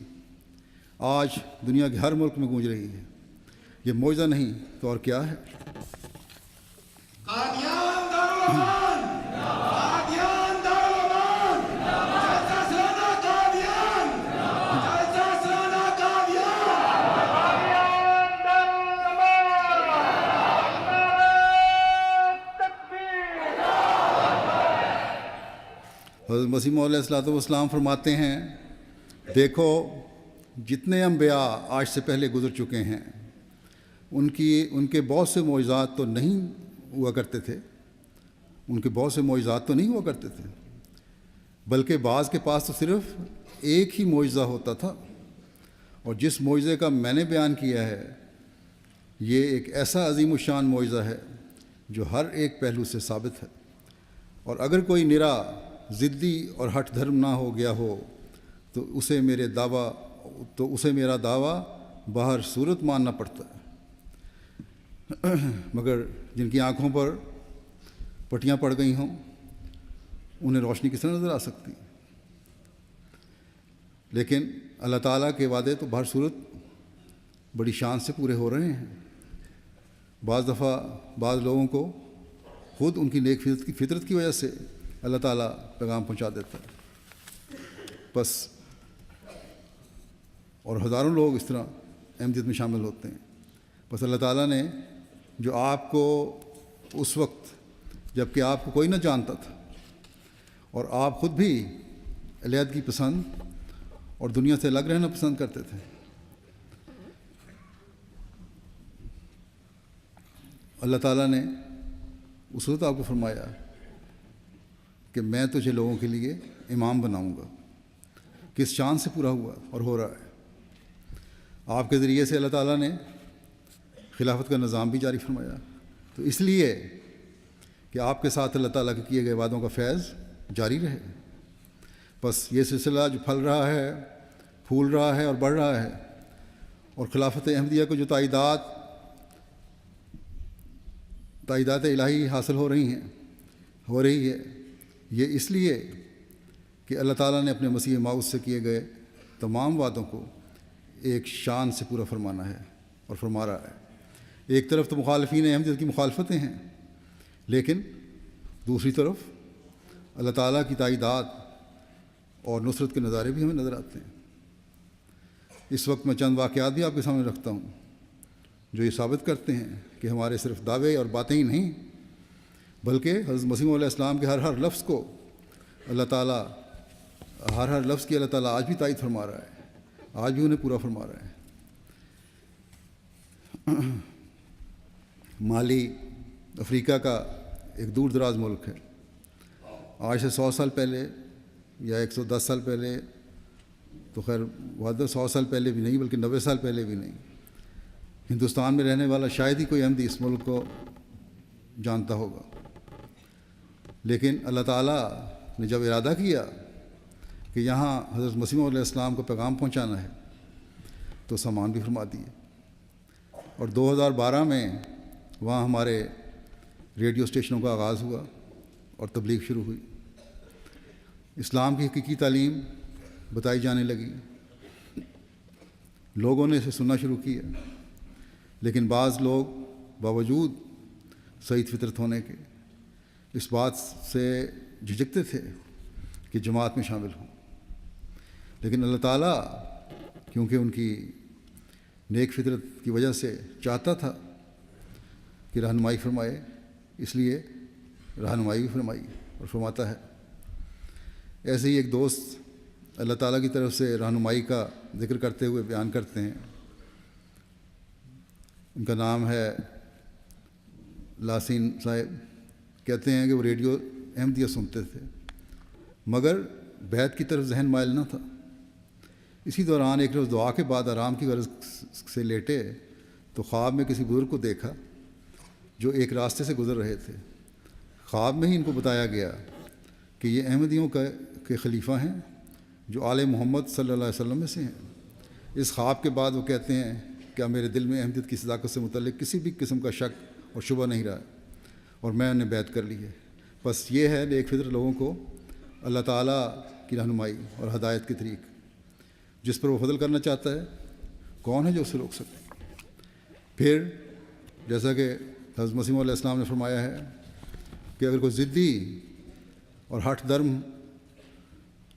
آج دنیا کے ہر ملک میں گونج رہی ہے۔ یہ معجزہ نہیں تو اور کیا ہے؟ قادیان دارالامان، قادیان دارالامان، جلسہ سالانہ قادیان، جلسہ سالانہ قادیان، قادیان دارالامان، نعرہ تکبیر۔ حضرت مسیح موعود علیہ الصلوۃ والسلام فرماتے ہیں، دیکھو جتنے انبیاء آج سے پہلے گزر چکے ہیں ان کے بہت سے معجزات تو نہیں ہوا کرتے تھے، ان کے بہت سے معجزات تو نہیں ہوا کرتے تھے، بلکہ بعض کے پاس تو صرف ایک ہی معجزہ ہوتا تھا، اور جس معجزے کا میں نے بیان کیا ہے یہ ایک ایسا عظیم الشان معجزہ ہے جو ہر ایک پہلو سے ثابت ہے، اور اگر کوئی نرا ضدی اور ہٹ دھرم نہ ہو گیا ہو تو اسے میرا دعویٰ باہر صورت ماننا پڑتا ہے۔ مگر جن کی آنکھوں پر پٹیاں پڑ گئی ہوں انہیں روشنی کس طرح نظر آ سکتی؟ لیکن اللہ تعالیٰ کے وعدے تو باہر صورت بڑی شان سے پورے ہو رہے ہیں۔ بعض دفعہ بعض لوگوں کو خود ان کی نیک فطرت کی وجہ سے اللہ تعالیٰ پیغام پہنچا دیتا ہے، بس اور ہزاروں لوگ اس طرح احمدیت میں شامل ہوتے ہیں۔ بس اللہ تعالیٰ نے جو آپ کو اس وقت جب کہ آپ کو کوئی نہ جانتا تھا اور آپ خود بھی علیحدگی پسند اور دنیا سے الگ رہنا پسند کرتے تھے، اللہ تعالیٰ نے اس وقت آپ کو فرمایا کہ میں تجھے لوگوں کے لیے امام بناؤں گا۔ کس شان سے پورا ہوا اور ہو رہا ہے؟ آپ کے ذریعے سے اللہ تعالیٰ نے خلافت کا نظام بھی جاری فرمایا، تو اس لیے کہ آپ کے ساتھ اللہ تعالیٰ کے کیے گئے وعدوں کا فیض جاری رہے۔ بس یہ سلسلہ جو پھل رہا ہے، پھول رہا ہے اور بڑھ رہا ہے، اور خلافت احمدیہ کو جو تائیدات الہی حاصل ہو رہی ہے، یہ اس لیے کہ اللہ تعالیٰ نے اپنے مسیح موعود سے کیے گئے تمام وعدوں کو ایک شان سے پورا فرمانا ہے اور فرما رہا ہے۔ ایک طرف تو مخالفین احمدیت کی مخالفتیں ہیں، لیکن دوسری طرف اللہ تعالیٰ کی تائیدات اور نصرت کے نظارے بھی ہمیں نظر آتے ہیں۔ اس وقت میں چند واقعات بھی آپ کے سامنے رکھتا ہوں جو یہ ثابت کرتے ہیں کہ ہمارے صرف دعوے اور باتیں ہی نہیں بلکہ حضرت مسیح علیہ السلام کے ہر لفظ کو اللہ تعالیٰ ہر لفظ کی اللہ تعالیٰ آج بھی تائید فرما رہا ہے، آج بھی انہیں پورا فرما رہا ہے۔ مالی افریقہ کا ایک دور دراز ملک ہے۔ آج سے 100 سال پہلے یا 110 سال پہلے، تو خیر 100 سال پہلے بھی نہیں بلکہ 90 سال پہلے بھی نہیں، ہندوستان میں رہنے والا شاید ہی کوئی احمدی اس ملک کو جانتا ہوگا۔ لیکن اللہ تعالیٰ نے جب ارادہ کیا کہ یہاں حضرت مسیح علیہ السلام کو پیغام پہنچانا ہے تو سامان بھی فرما دیے، اور 2012 میں وہاں ہمارے ریڈیو اسٹیشنوں کا آغاز ہوا اور تبلیغ شروع ہوئی۔ اسلام کی حقیقی تعلیم بتائی جانے لگی، لوگوں نے اسے سننا شروع کیا، لیکن بعض لوگ باوجود سعید فطرت ہونے کے اس بات سے جھجکتے تھے کہ جماعت میں شامل ہوں، لیکن اللہ تعالیٰ کیونکہ ان کی نیک فطرت کی وجہ سے چاہتا تھا کہ رہنمائی فرمائے، اس لیے رہنمائی بھی فرمائی اور فرماتا ہے۔ ایسے ہی ایک دوست اللہ تعالیٰ کی طرف سے رہنمائی کا ذکر کرتے ہوئے بیان کرتے ہیں. ان کا نام ہے لاسین صاحب. کہتے ہیں کہ وہ ریڈیو احمدیہ سنتے تھے مگر بیت کی طرف ذہن مائل نہ تھا. اسی دوران ایک روز دعا کے بعد آرام کی غرض سے لیٹے تو خواب میں کسی بزرگ کو دیکھا جو ایک راستے سے گزر رہے تھے. خواب میں ہی ان کو بتایا گیا کہ یہ احمدیوں کے خلیفہ ہیں جو آل محمد صلی اللہ علیہ وسلم میں سے ہیں. اس خواب کے بعد وہ کہتے ہیں کہ میرے دل میں احمدیت کی صداقت سے متعلق کسی بھی قسم کا شک اور شبہ نہیں رہا اور میں انہیں بیعت کر لی ہے. بس یہ ہے نیک فطر لوگوں کو اللہ تعالیٰ کی رہنمائی اور ہدایت کے طریق جس پر وہ فضل کرنا چاہتا ہے. کون ہے جو اسے روک سکے؟ پھر جیسا کہ حضرت مسیح علیہ السلام نے فرمایا ہے کہ اگر کوئی ضدی اور ہٹ درم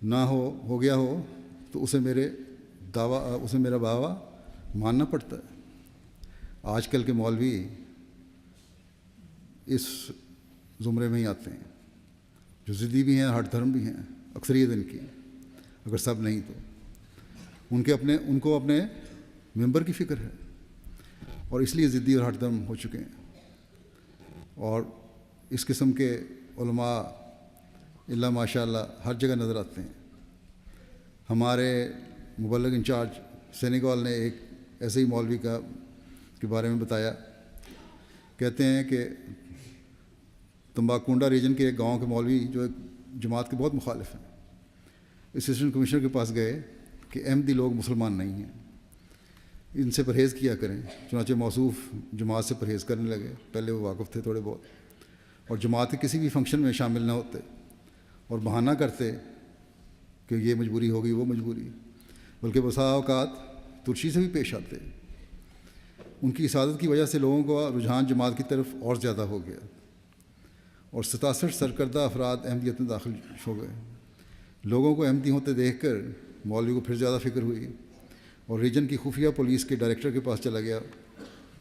نہ ہو گیا ہو تو اسے میرا دعویٰ ماننا پڑتا ہے. آج کل کے مولوی اس زمرے میں ہی آتے ہیں جو ضدی بھی ہیں ہٹ دھرم بھی ہیں. اکثریت ان کی، اگر سب نہیں تو ان کو اپنے ممبر کی فکر ہے اور اس لیے ضدی اور ہٹ دھرم ہو چکے ہیں. اور اس قسم کے علماء اللہ ماشاء اللہ ہر جگہ نظر آتے ہیں. ہمارے مبلغ انچارج سینیگال نے ایک ایسے ہی مولوی کے بارے میں بتایا. کہتے ہیں کہ تمباکونڈا ریجن کے ایک گاؤں کے مولوی جو ایک جماعت کے بہت مخالف ہیں اسسٹنٹ کمشنر کے پاس گئے کہ احمدی لوگ مسلمان نہیں ہیں، ان سے پرہیز کیا کریں. چنانچہ موصوف جماعت سے پرہیز کرنے لگے. پہلے وہ واقف تھے تھوڑے بہت اور جماعت کے کسی بھی فنکشن میں شامل نہ ہوتے اور بہانہ کرتے کہ یہ مجبوری ہوگی وہ مجبوری، بلکہ بسا اوقات ترشی سے بھی پیش آتے. ان کی اسادت کی وجہ سے لوگوں کا رجحان جماعت کی طرف اور زیادہ ہو گیا اور 67 سرکردہ افراد احمدیت میں داخل ہو گئے. لوگوں کو احمدی ہوتے دیکھ کر مولوی کو پھر زیادہ فکر ہوئی اور ریجن کی خفیہ پولیس کے ڈائریکٹر کے پاس چلا گیا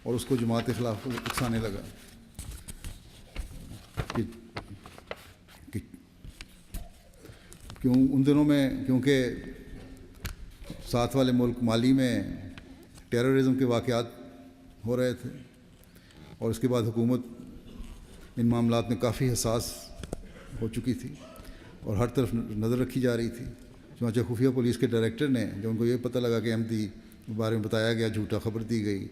اور اس کو جماعت کے خلاف اکسانے لگا کہ ان دنوں میں کیونکہ ساتھ والے ملک مالی میں ٹیررزم کے واقعات ہو رہے تھے اور اس کے بعد حکومت ان معاملات میں کافی حساس ہو چکی تھی اور ہر طرف نظر رکھی جا رہی تھی. چنانچہ خفیہ پولیس کے ڈائریکٹر نے جب ان کو یہ پتہ لگا کہ احمدی کے بارے میں بتایا گیا، جھوٹا خبر دی گئی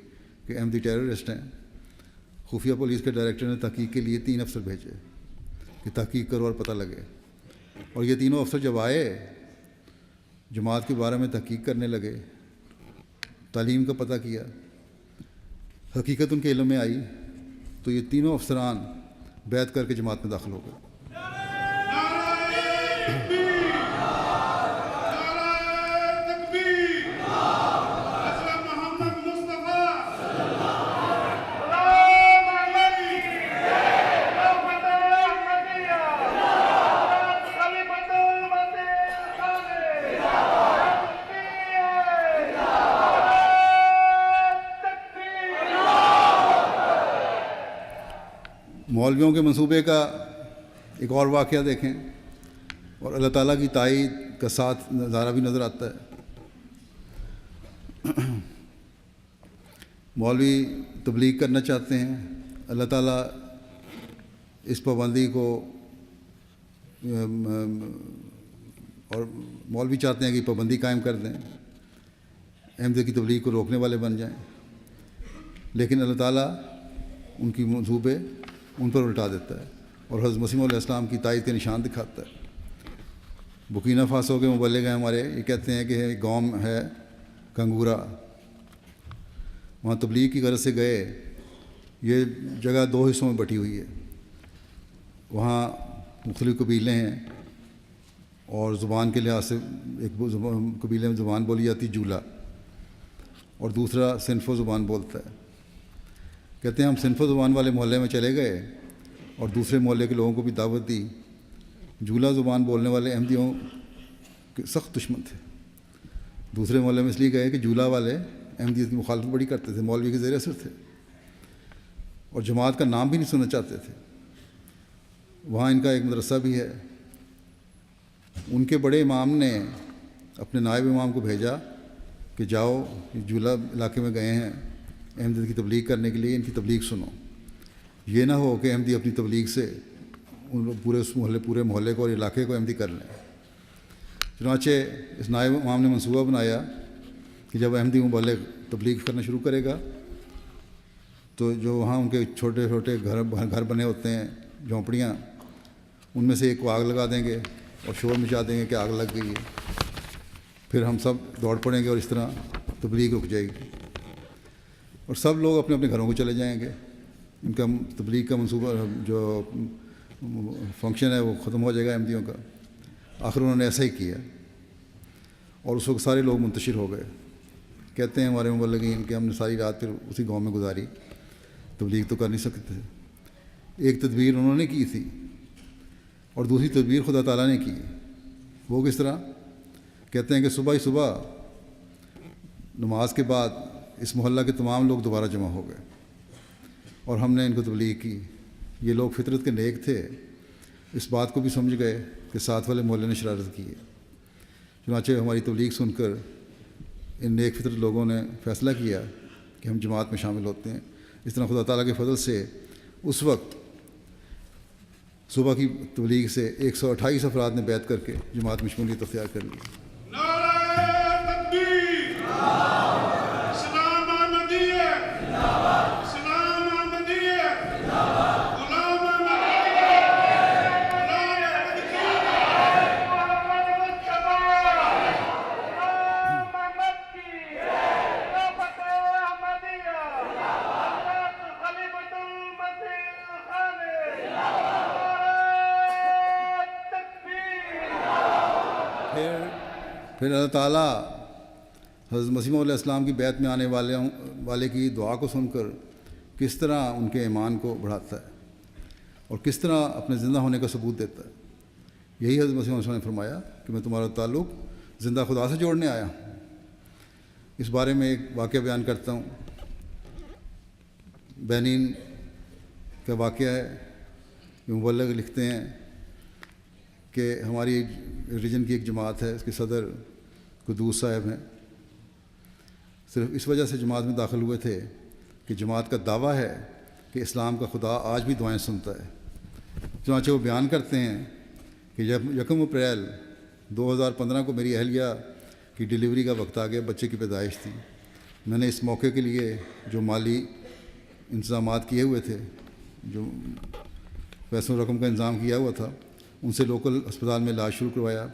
کہ احمدی ٹیررسٹ ہیں، خفیہ پولیس کے ڈائریکٹر نے تحقیق کے لیے 3 افسر بھیجے کہ تحقیق کرو اور پتہ لگے. اور یہ تینوں افسر جب آئے جماعت کے بارے میں تحقیق کرنے لگے، تعلیم کا پتہ کیا، حقیقت ان کے علم میں آئی تو یہ تینوں افسران بیعت کر کے جماعت میں داخل ہو گئے. مولویوں کے منصوبے کا ایک اور واقعہ دیکھیں اور اللہ تعالیٰ کی تائید کا ساتھ نظارہ بھی نظر آتا ہے. مولوی تبلیغ کرنا چاہتے ہیں، اللہ تعالیٰ اس پابندی کو اور مولوی چاہتے ہیں کہ پابندی قائم کر دیں، احمدیت کی تبلیغ کو روکنے والے بن جائیں، لیکن اللہ تعالیٰ ان کی منصوبے ان پر الٹا دیتا ہے اور حضرت مسیح علیہ السلام کی تائید کے نشان دکھاتا ہے. بکینا فاسو کے مبلغ ہیں ہمارے، یہ کہتے ہیں کہ ایک گاؤں ہے کنگورا، وہاں تبلیغ کی غرض سے گئے. یہ جگہ 2 حصوں میں بٹی ہوئی ہے. وہاں مختلف قبیلے ہیں اور زبان کے لحاظ سے ایک قبیلے میں زبان بولی جاتی جولا اور دوسرا صنفو زبان بولتا ہے. کہتے ہیں ہم صنفو زبان والے محلے میں چلے گئے اور دوسرے محلے کے لوگوں کو بھی دعوت دی. جولا زبان بولنے والے احمدیوں کے سخت دشمن تھے. دوسرے محلے میں اس لیے گئے کہ جولا والے احمدیت کی مخالفت بڑی کرتے تھے، مولوی کے زیر اثر تھے اور جماعت کا نام بھی نہیں سننا چاہتے تھے. وہاں ان کا ایک مدرسہ بھی ہے. ان کے بڑے امام نے اپنے نائب امام کو بھیجا کہ جاؤ جولا علاقے میں گئے ہیں احمدیت کی تبلیغ کرنے کے لیے، ان کی تبلیغ سنو. یہ نہ ہو کہ احمدی اپنی تبلیغ سے ان پورے محلے کو اور علاقے کو احمدی کر لیں. چنانچہ اس نائب امام نے منصوبہ بنایا کہ جب احمدی مبلغ تبلیغ کرنا شروع کرے گا تو جو وہاں ان کے چھوٹے چھوٹے گھر بنے ہوتے ہیں، جھونپڑیاں، ان میں سے ایک کو آگ لگا دیں گے اور شور مچا دیں گے کہ آگ لگ گئی ہے. پھر ہم سب دوڑ پڑیں گے اور اس طرح تبلیغ رک جائے گی اور سب لوگ اپنے اپنے گھروں کو چلے جائیں گے. ان کا تبلیغ کا منصوبہ جو فنکشن ہے وہ ختم ہو جائے گا احمدیوں کا. آخر انہوں نے ایسا ہی کیا اور اس وقت سارے لوگ منتشر ہو گئے. کہتے ہیں ہمارے مبلغین کہ ہم نے ساری رات پھر اسی گاؤں میں گزاری، تبلیغ تو کر نہیں سکتے تھے. ایک تدبیر انہوں نے کی تھی اور دوسری تدبیر خدا تعالیٰ نے کی. وہ کس طرح؟ کہتے ہیں کہ صبح ہی صبح نماز کے بعد اس محلہ کے تمام لوگ دوبارہ جمع ہو گئے اور ہم نے ان کو تبلیغ کی. یہ لوگ فطرت کے نیک تھے، اس بات کو بھی سمجھ گئے کہ ساتھ والے محلے نے شرارت کی ہے. چنانچہ ہماری تبلیغ سن کر ان نیک فطرت لوگوں نے فیصلہ کیا کہ ہم جماعت میں شامل ہوتے ہیں. اس طرح خدا تعالیٰ کے فضل سے اس وقت صبح کی تبلیغ سے 128 افراد نے بیعت کر کے جماعت میں شمولیت اختیار کر لی. پھر اللہ تعالیٰ حضرت مسیح علیہ السلام کی بیعت میں آنے والے کی دعا کو سن کر کس طرح ان کے ایمان کو بڑھاتا ہے اور کس طرح اپنے زندہ ہونے کا ثبوت دیتا ہے. یہی حضرت مسیح علیہ السلام نے فرمایا کہ میں تمہارا تعلق زندہ خدا سے جوڑنے آیا ہوں. اس بارے میں ایک واقعہ بیان کرتا ہوں. بینین کا واقعہ ہے. یہ مبلغ لکھتے ہیں کہ ہماری ریلیجن کی ایک جماعت ہے، اس کے صدر قدوس صاحب ہیں. صرف اس وجہ سے جماعت میں داخل ہوئے تھے کہ جماعت کا دعویٰ ہے کہ اسلام کا خدا آج بھی دعائیں سنتا ہے. چنانچہ وہ بیان کرتے ہیں کہ جب 1 اپریل 2015 کو میری اہلیہ کی ڈیلیوری کا وقت آ گیا، بچے کی پیدائش تھی. میں نے اس موقع کے لیے جو مالی انتظامات کیے ہوئے تھے، جو پیسوں رقم کا انتظام کیا ہوا تھا، ان سے لوکل اسپتال میں علاج شروع کروایا.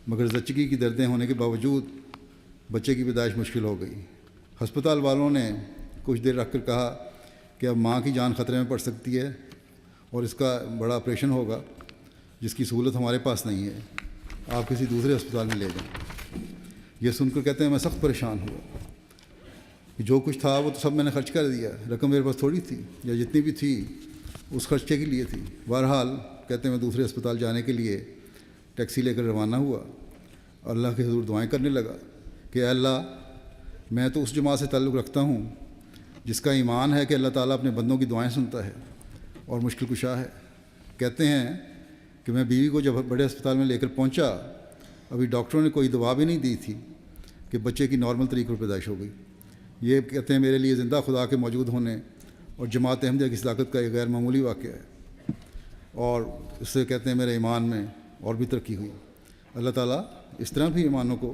مگر زچگی کی دردیں ہونے کے باوجود بچے کی پیدائش مشکل ہو گئی. ہسپتال والوں نے کچھ دیر رکھ کر کہا کہ اب ماں کی جان خطرے میں پڑ سکتی ہے اور اس کا بڑا آپریشن ہوگا جس کی سہولت ہمارے پاس نہیں ہے، آپ کسی دوسرے اسپتال میں لے جائیں. یہ سن کر کہتے ہیں میں سخت پریشان ہوا. جو کچھ تھا وہ تو سب میں نے خرچ کر دیا، رقم میرے پاس تھوڑی تھی یا جتنی بھی تھی اس خرچے کے لیے تھی. بہرحال کہتے ہیں میں دوسرے اسپتال جانے کے لیے ٹیکسی لے کر روانہ ہوا. اللہ کے حضور دعائیں کرنے لگا کہ اے اللہ، میں تو اس جماعت سے تعلق رکھتا ہوں جس کا ایمان ہے کہ اللہ تعالیٰ اپنے بندوں کی دعائیں سنتا ہے اور مشکل کشا ہے. کہتے ہیں کہ میں بیوی کو جب بڑے اسپتال میں لے کر پہنچا، ابھی ڈاکٹروں نے کوئی دوا بھی نہیں دی تھی کہ بچے کی نارمل طریقے پر پیدائش ہو گئی. یہ کہتے ہیں میرے لیے زندہ خدا کے موجود ہونے اور جماعت احمدیہ کی صداقت کا ایک غیر معمولی واقعہ ہے اور اس سے کہتے ہیں میرے ایمان میں اور بھی ترقی ہوئی. اللہ تعالیٰ اس طرح بھی ایمانوں کو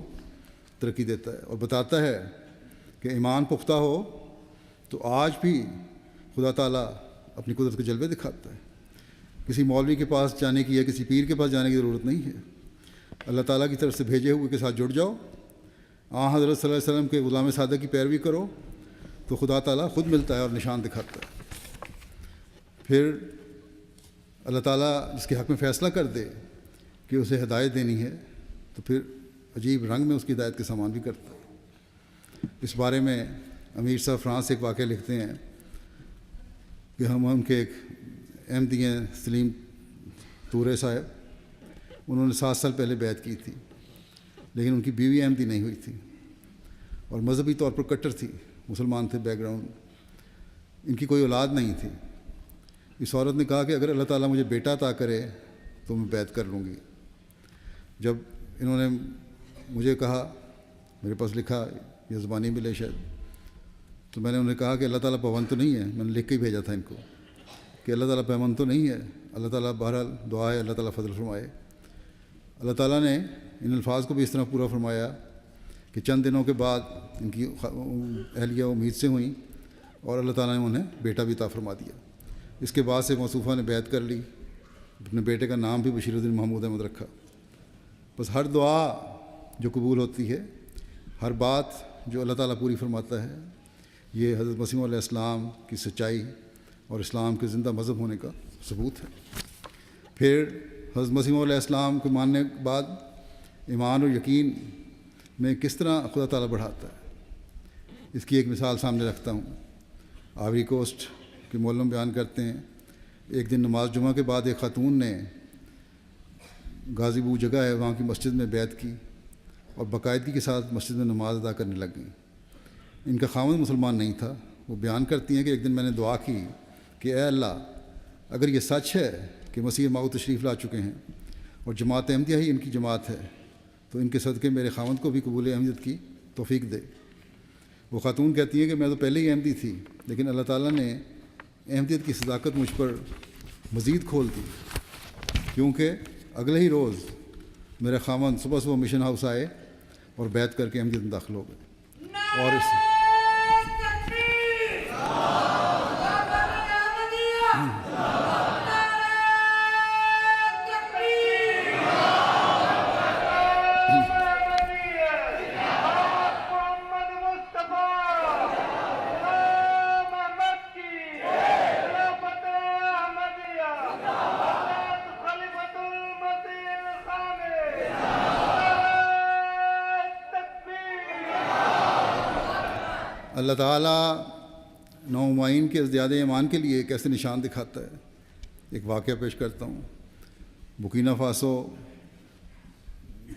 ترقی دیتا ہے اور بتاتا ہے کہ ایمان پختہ ہو تو آج بھی خدا تعالیٰ اپنی قدرت کے جلوے دکھاتا ہے. کسی مولوی کے پاس جانے کی یا کسی پیر کے پاس جانے کی ضرورت نہیں ہے. اللہ تعالیٰ کی طرف سے بھیجے ہوئے کے ساتھ جڑ جاؤ، حضرت صلی اللہ علیہ وسلم کے غلام صادق کی پیروی کرو تو خدا تعالیٰ خود ملتا ہے اور نشان دکھاتا ہے. پھر اللہ تعالیٰ جس کے حق میں فیصلہ کر دے کہ اسے ہدایت دینی ہے تو پھر عجیب رنگ میں اس کی ہدایت کے سامان بھی کرتا ہے. اس بارے میں امیر صاحب فرانس سے ایک واقعہ لکھتے ہیں کہ ہم ان کے ایک احمدی ہیں سلیم تورے صاحب، انہوں نے 7 سال پہلے بیعت کی تھی لیکن ان کی بیوی احمدی نہیں ہوئی تھی اور مذہبی طور پر کٹر تھی، مسلمان تھے بیک گراؤنڈ. ان کی کوئی اولاد نہیں تھی. اس عورت نے کہا کہ اگر اللہ تعالیٰ مجھے بیٹا عطا کرے تو میں بیعت کر لوں گی. جب انہوں نے مجھے کہا، میرے پاس لکھا، یہ زبانی ملے شاید، تو میں نے انہیں کہا کہ اللہ تعالیٰ پابند تو نہیں ہے. میں نے لکھ کے ہی بھیجا تھا ان کو کہ اللہ تعالیٰ پابند تو نہیں ہے. اللہ تعالیٰ بہرحال دعا ہے، اللہ تعالیٰ فضل فرمائے. اللہ تعالیٰ نے ان الفاظ کو بھی اس طرح پورا فرمایا کہ چند دنوں کے بعد ان کی اہلیہ امید سے ہوئیں اور اللہ تعالیٰ نے انہیں بیٹا بھی عطا فرما دیا. اس کے بعد سے موصوفہ نے بیعت کر لی، اپنے بیٹے کا نام بھی بشیر الدین محمود احمد رکھا. بس ہر دعا جو قبول ہوتی ہے، ہر بات جو اللہ تعالیٰ پوری فرماتا ہے، یہ حضرت مسیح علیہ السلام کی سچائی اور اسلام کے زندہ مذہب ہونے کا ثبوت ہے. پھر حضرت مسیح علیہ السلام کو ماننے کے بعد ایمان اور یقین میں کس طرح خدا تعالیٰ بڑھاتا ہے، اس کی ایک مثال سامنے رکھتا ہوں. آوری کوسٹ کے مولم بیان کرتے ہیں، ایک دن نماز جمعہ کے بعد ایک خاتون نے غازی بو جگہ ہے وہاں کی مسجد میں بیعت کی اور باقاعدگی کے ساتھ مسجد میں نماز ادا کرنے لگ گئیں. ان کا خاوند مسلمان نہیں تھا. وہ بیان کرتی ہیں کہ ایک دن میں نے دعا کی کہ اے اللہ، اگر یہ سچ ہے کہ مسیح ماؤ تشریف لا چکے ہیں اور جماعت احمدیہ ہی ان کی جماعت ہے، تو ان کے صدقے میرے خاوند کو بھی قبول احمدیت کی توفیق دے. وہ خاتون کہتی ہیں کہ میں تو پہلے ہی احمدی تھی، لیکن اللہ تعالیٰ نے احمدیت کی صداقت مجھ پر مزید کھول دی، کیونکہ اگلے ہی روز میرے خاوند صبح مشن ہاؤس آئے اور بیعت کر کے احمدیت میں داخل ہو گئے. اور اللہ تعالیٰ نومائن کے ازدیاد ایمان کے لیے ایک ایسے نشان دکھاتا ہے. ایک واقعہ پیش کرتا ہوں. بکینا فاسو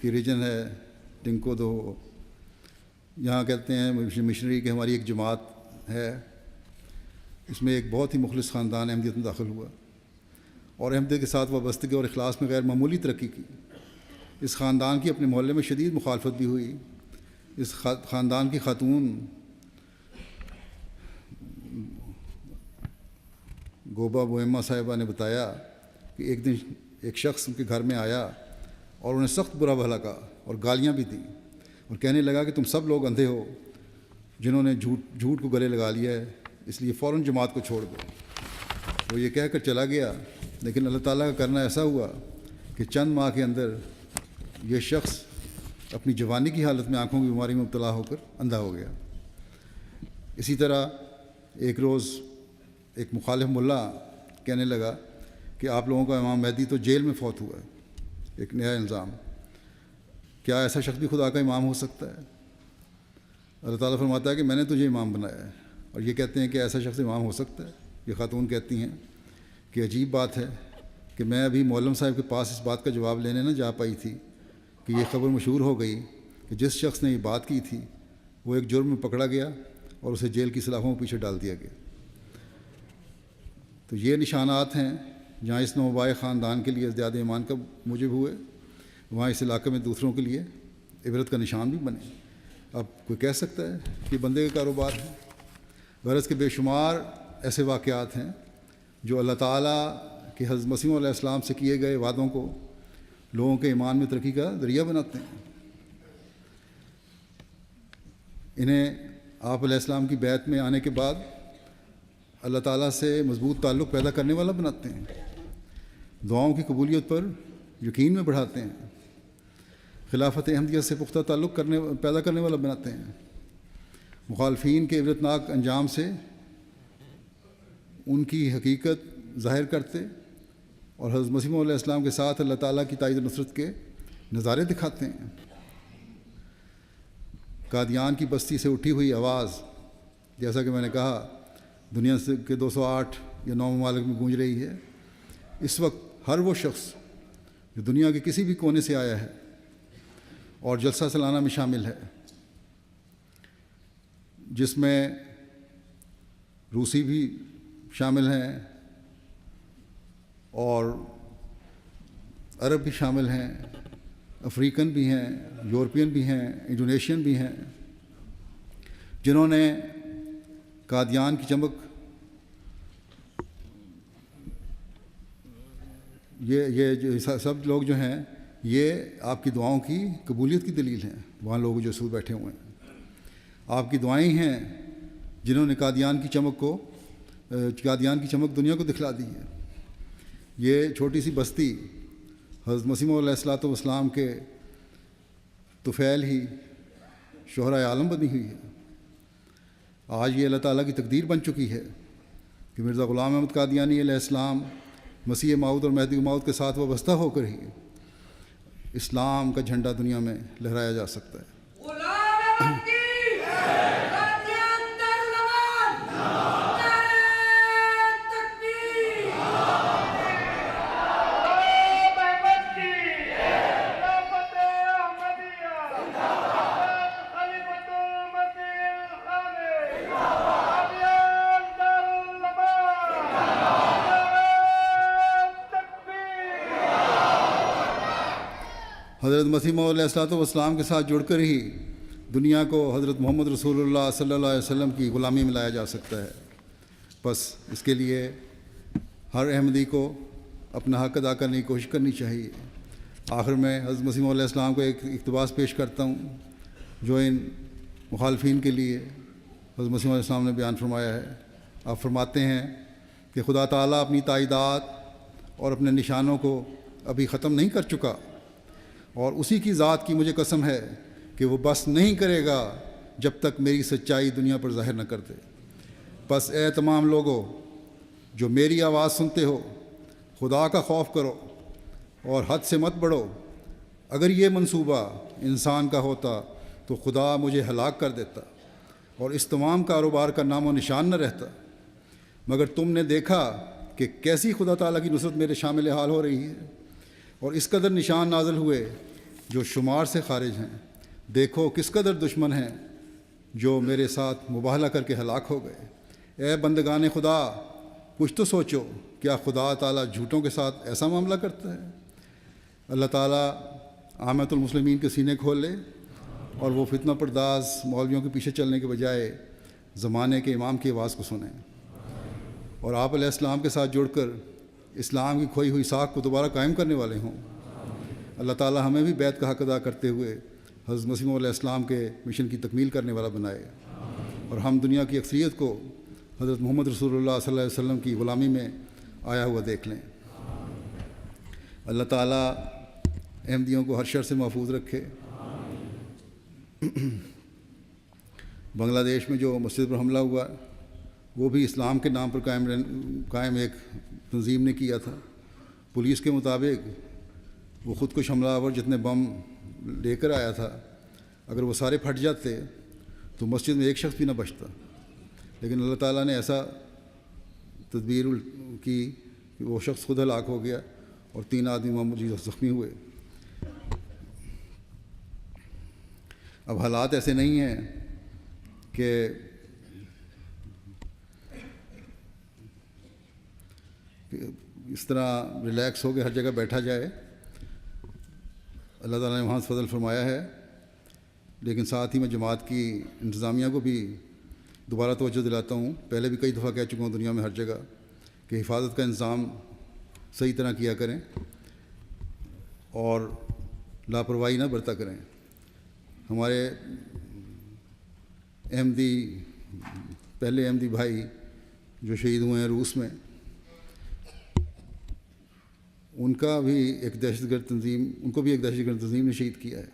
کی ریجن ہے ٹنکو دو، یہاں کہتے ہیں مشنری کہ ہماری ایک جماعت ہے، اس میں ایک بہت ہی مخلص خاندان احمدیت میں داخل ہوا اور احمدیت کے ساتھ وابستگی اور اخلاص میں غیر معمولی ترقی کی. اس خاندان کی اپنے محلے میں شدید مخالفت بھی ہوئی. اس خاندان کی خاتون گوبا بوئمہ صاحبہ نے بتایا کہ ایک دن ایک شخص ان کے گھر میں آیا اور انہیں سخت برا بھلا کہا اور گالیاں بھی دیں اور کہنے لگا کہ تم سب لوگ اندھے ہو جنہوں نے جھوٹ کو گلے لگا لیا ہے، اس لیے فوراً جماعت کو چھوڑ دو. وہ یہ کہہ کر چلا گیا، لیکن اللہ تعالیٰ کا کرنا ایسا ہوا کہ چند ماہ کے اندر یہ شخص اپنی جوانی کی حالت میں آنکھوں کی بیماری میں مبتلا ہو کر اندھا ہو گیا. اسی طرح ایک روز ایک مخالف ملا کہنے لگا کہ آپ لوگوں کا امام مہدی تو جیل میں فوت ہوا ہے. ایک نیا الزام. کیا ایسا شخص بھی خدا کا امام ہو سکتا ہے؟ اللہ تعالیٰ فرماتا ہے کہ میں نے تجھے امام بنایا ہے، اور یہ کہتے ہیں کہ ایسا شخص امام ہو سکتا ہے. یہ خاتون کہتی ہیں کہ عجیب بات ہے کہ میں ابھی مولم صاحب کے پاس اس بات کا جواب لینے نہ جا پائی تھی کہ یہ خبر مشہور ہو گئی کہ جس شخص نے یہ بات کی تھی وہ ایک جرم میں پکڑا گیا اور اسے جیل کی سلاخوں کے پیچھے ڈال دیا گیا. تو یہ نشانات ہیں جہاں اس نوبائے خاندان کے لیے ازدیاد ایمان کا موجب ہوئے، وہاں اس علاقے میں دوسروں کے لیے عبرت کا نشان بھی بنے. اب کوئی کہہ سکتا ہے کہ بندے کا کاروبار ہے؟ غرض کے بے شمار ایسے واقعات ہیں جو اللہ تعالیٰ کہ حضرت مسیح علیہ السلام سے کیے گئے وعدوں کو لوگوں کے ایمان میں ترقی کا ذریعہ بناتے ہیں. انہیں آپ علیہ السلام کی بیعت میں آنے کے بعد اللہ تعالیٰ سے مضبوط تعلق پیدا کرنے والا بناتے ہیں، دعاؤں کی قبولیت پر یقین میں بڑھاتے ہیں، خلافت احمدیہ سے پختہ تعلق پیدا کرنے والا بناتے ہیں، مخالفین کے عبرتناک انجام سے ان کی حقیقت ظاہر کرتے اور حضرت مسیح علیہ السلام کے ساتھ اللہ تعالیٰ کی تائید و نصرت کے نظارے دکھاتے ہیں. قادیان کی بستی سے اٹھی ہوئی آواز، جیسا کہ میں نے کہا، دنیا سے کے 208 یا 9 ممالک میں گونج رہی ہے. اس وقت ہر وہ شخص جو دنیا کے کسی بھی کونے سے آیا ہے اور جلسہ سالانہ میں شامل ہے، جس میں روسی بھی شامل ہیں اور عرب بھی شامل ہیں، افریقن بھی ہیں، یورپین بھی ہیں، انڈونیشین بھی ہیں، جنہوں نے قادیان کی چمک یہ جو سب لوگ جو ہیں یہ آپ کی دعاؤں کی قبولیت کی دلیل ہیں. وہاں لوگ جو سود بیٹھے ہوئے ہیں، آپ کی دعائیں ہیں جنہوں نے قادیان کی چمک دنیا کو دکھلا دی ہے. یہ چھوٹی سی بستی حضرت مسیح موعود علیہ الصلوۃ والسلام کے طفیل ہی شہرائے عالم بنی ہوئی ہے. آج یہ اللہ تعالیٰ کی تقدیر بن چکی ہے کہ مرزا غلام احمد قادیانی علیہ السلام مسیح موعود اور مہدی موعود کے ساتھ وابستہ ہو کر ہی اسلام کا جھنڈا دنیا میں لہرایا جا سکتا ہے. حضرت مسیح موعود علیہ الصلوۃ والسلام کے ساتھ جڑ کر ہی دنیا کو حضرت محمد رسول اللہ صلی اللہ علیہ وسلم کی غلامی میں لایا جا سکتا ہے. بس اس کے لیے ہر احمدی کو اپنا حق ادا کرنے کی کوشش کرنی چاہیے. آخر میں حضرت مسیح موعود علیہ السلام کو ایک اقتباس پیش کرتا ہوں جو ان مخالفین کے لیے حضرت مسیح موعود علیہ السلام نے بیان فرمایا ہے. آپ فرماتے ہیں کہ خدا تعالیٰ اپنی تائیدات اور اپنے نشانوں کو ابھی ختم نہیں کر چکا، اور اسی کی ذات کی مجھے قسم ہے کہ وہ بس نہیں کرے گا جب تک میری سچائی دنیا پر ظاہر نہ کر دے. بس اے تمام لوگوں جو میری آواز سنتے ہو، خدا کا خوف کرو اور حد سے مت بڑھو. اگر یہ منصوبہ انسان کا ہوتا تو خدا مجھے ہلاک کر دیتا اور اس تمام کاروبار کا نام و نشان نہ رہتا. مگر تم نے دیکھا کہ کیسی خدا تعالیٰ کی نصرت میرے شامل حال ہو رہی ہے، اور اس قدر نشان نازل ہوئے جو شمار سے خارج ہیں. دیکھو کس قدر دشمن ہیں جو میرے ساتھ مباہلہ کر کے ہلاک ہو گئے. اے بندگان خدا، کچھ تو سوچو، کیا خدا تعالیٰ جھوٹوں کے ساتھ ایسا معاملہ کرتا ہے؟ اللہ تعالیٰ عامۃ المسلمین کے سینے کھول لے اور وہ فتنہ پرداز مولویوں کے پیچھے چلنے کے بجائے زمانے کے امام کی آواز کو سنیں اور آپ علیہ السلام کے ساتھ جڑ کر اسلام کی کھوئی ہوئی ساکھ کو دوبارہ قائم کرنے والے ہوں. اللہ تعالیٰ ہمیں بھی بیعت کا حق ادا کرتے ہوئے حضرت مسیح موعود علیہ السلام کے مشن کی تکمیل کرنے والا بنائے، اور ہم دنیا کی اکثریت کو حضرت محمد رسول اللہ صلی اللہ علیہ وسلم کی غلامی میں آیا ہوا دیکھ لیں. اللہ تعالیٰ احمدیوں کو ہر شر سے محفوظ رکھے. بنگلہ دیش میں جو مسجد پر حملہ ہوا وہ بھی اسلام کے نام پر قائم ایک تنظیم نے کیا تھا. پولیس کے مطابق وہ خود کش حملہ آور جتنے بم لے کر آیا تھا، اگر وہ سارے پھٹ جاتے تو مسجد میں ایک شخص بھی نہ بچتا. لیکن اللہ تعالیٰ نے ایسا تدبیر کی کہ وہ شخص خود ہلاک ہو گیا اور 3 آدمی معمولی زخمی ہوئے. اب حالات ایسے نہیں ہیں کہ اس طرح ریلیکس ہو کے ہر جگہ بیٹھا جائے. اللہ تعالیٰ نے وہاں سے فضل فرمایا ہے، لیکن ساتھ ہی میں جماعت کی انتظامیہ کو بھی دوبارہ توجہ دلاتا ہوں. پہلے بھی کئی دفعہ کہہ چکا ہوں دنیا میں ہر جگہ کہ حفاظت کا انتظام صحیح طرح کیا کریں اور لاپرواہی نہ برتا کریں. ہمارے پہلے احمدی بھائی جو شہید ہوئے ہیں روس میں، ان کو بھی ایک دہشت گرد تنظیم نے شہید کیا ہے،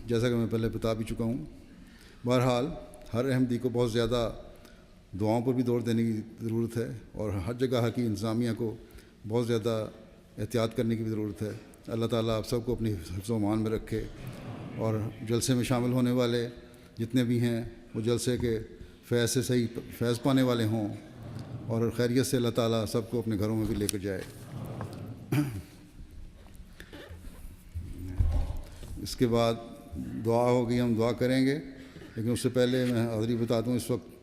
جیسا کہ میں پہلے بتا بھی چکا ہوں. بہرحال ہر احمدی کو بہت زیادہ دعاؤں پر بھی زور دینے کی ضرورت ہے اور ہر جگہ کی انتظامیہ کو بہت زیادہ احتیاط کرنے کی بھی ضرورت ہے. اللہ تعالیٰ آپ سب کو اپنی حفظ و امان میں رکھے اور جلسے میں شامل ہونے والے جتنے بھی ہیں وہ جلسے کے فیض سے صحیح فیض پانے والے ہوں اور خیریت سے اللہ تعالیٰ سب کو اپنے گھروں میں بھی لے کر جائے. اس کے بعد دعا ہوگی، ہم دعا کریں گے، لیکن اس سے پہلے میں حاضری بتا دوں اس وقت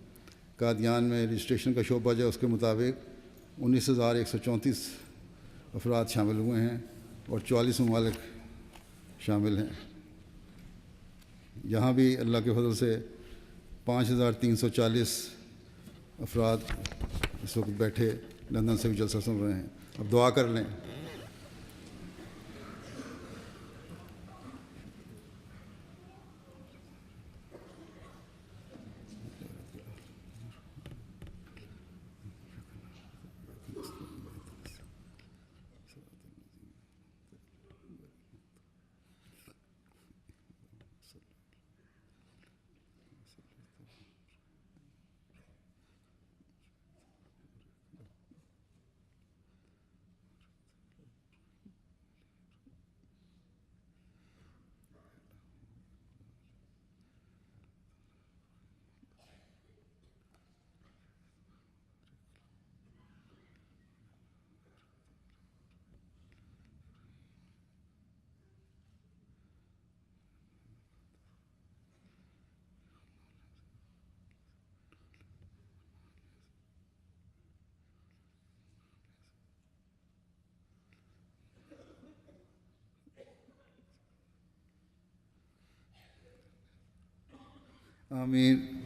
قادیان میں رجسٹریشن کا شعبہ جو ہے اس کے مطابق 19,134 افراد شامل ہوئے ہیں اور 44 ممالک شامل ہیں۔ یہاں بھی اللہ کے فضل سے 5340 افراد اس وقت بیٹھے لندن سے بھی جلسہ سن رہے ہیں۔ اب دعا کر لیں۔ آمین۔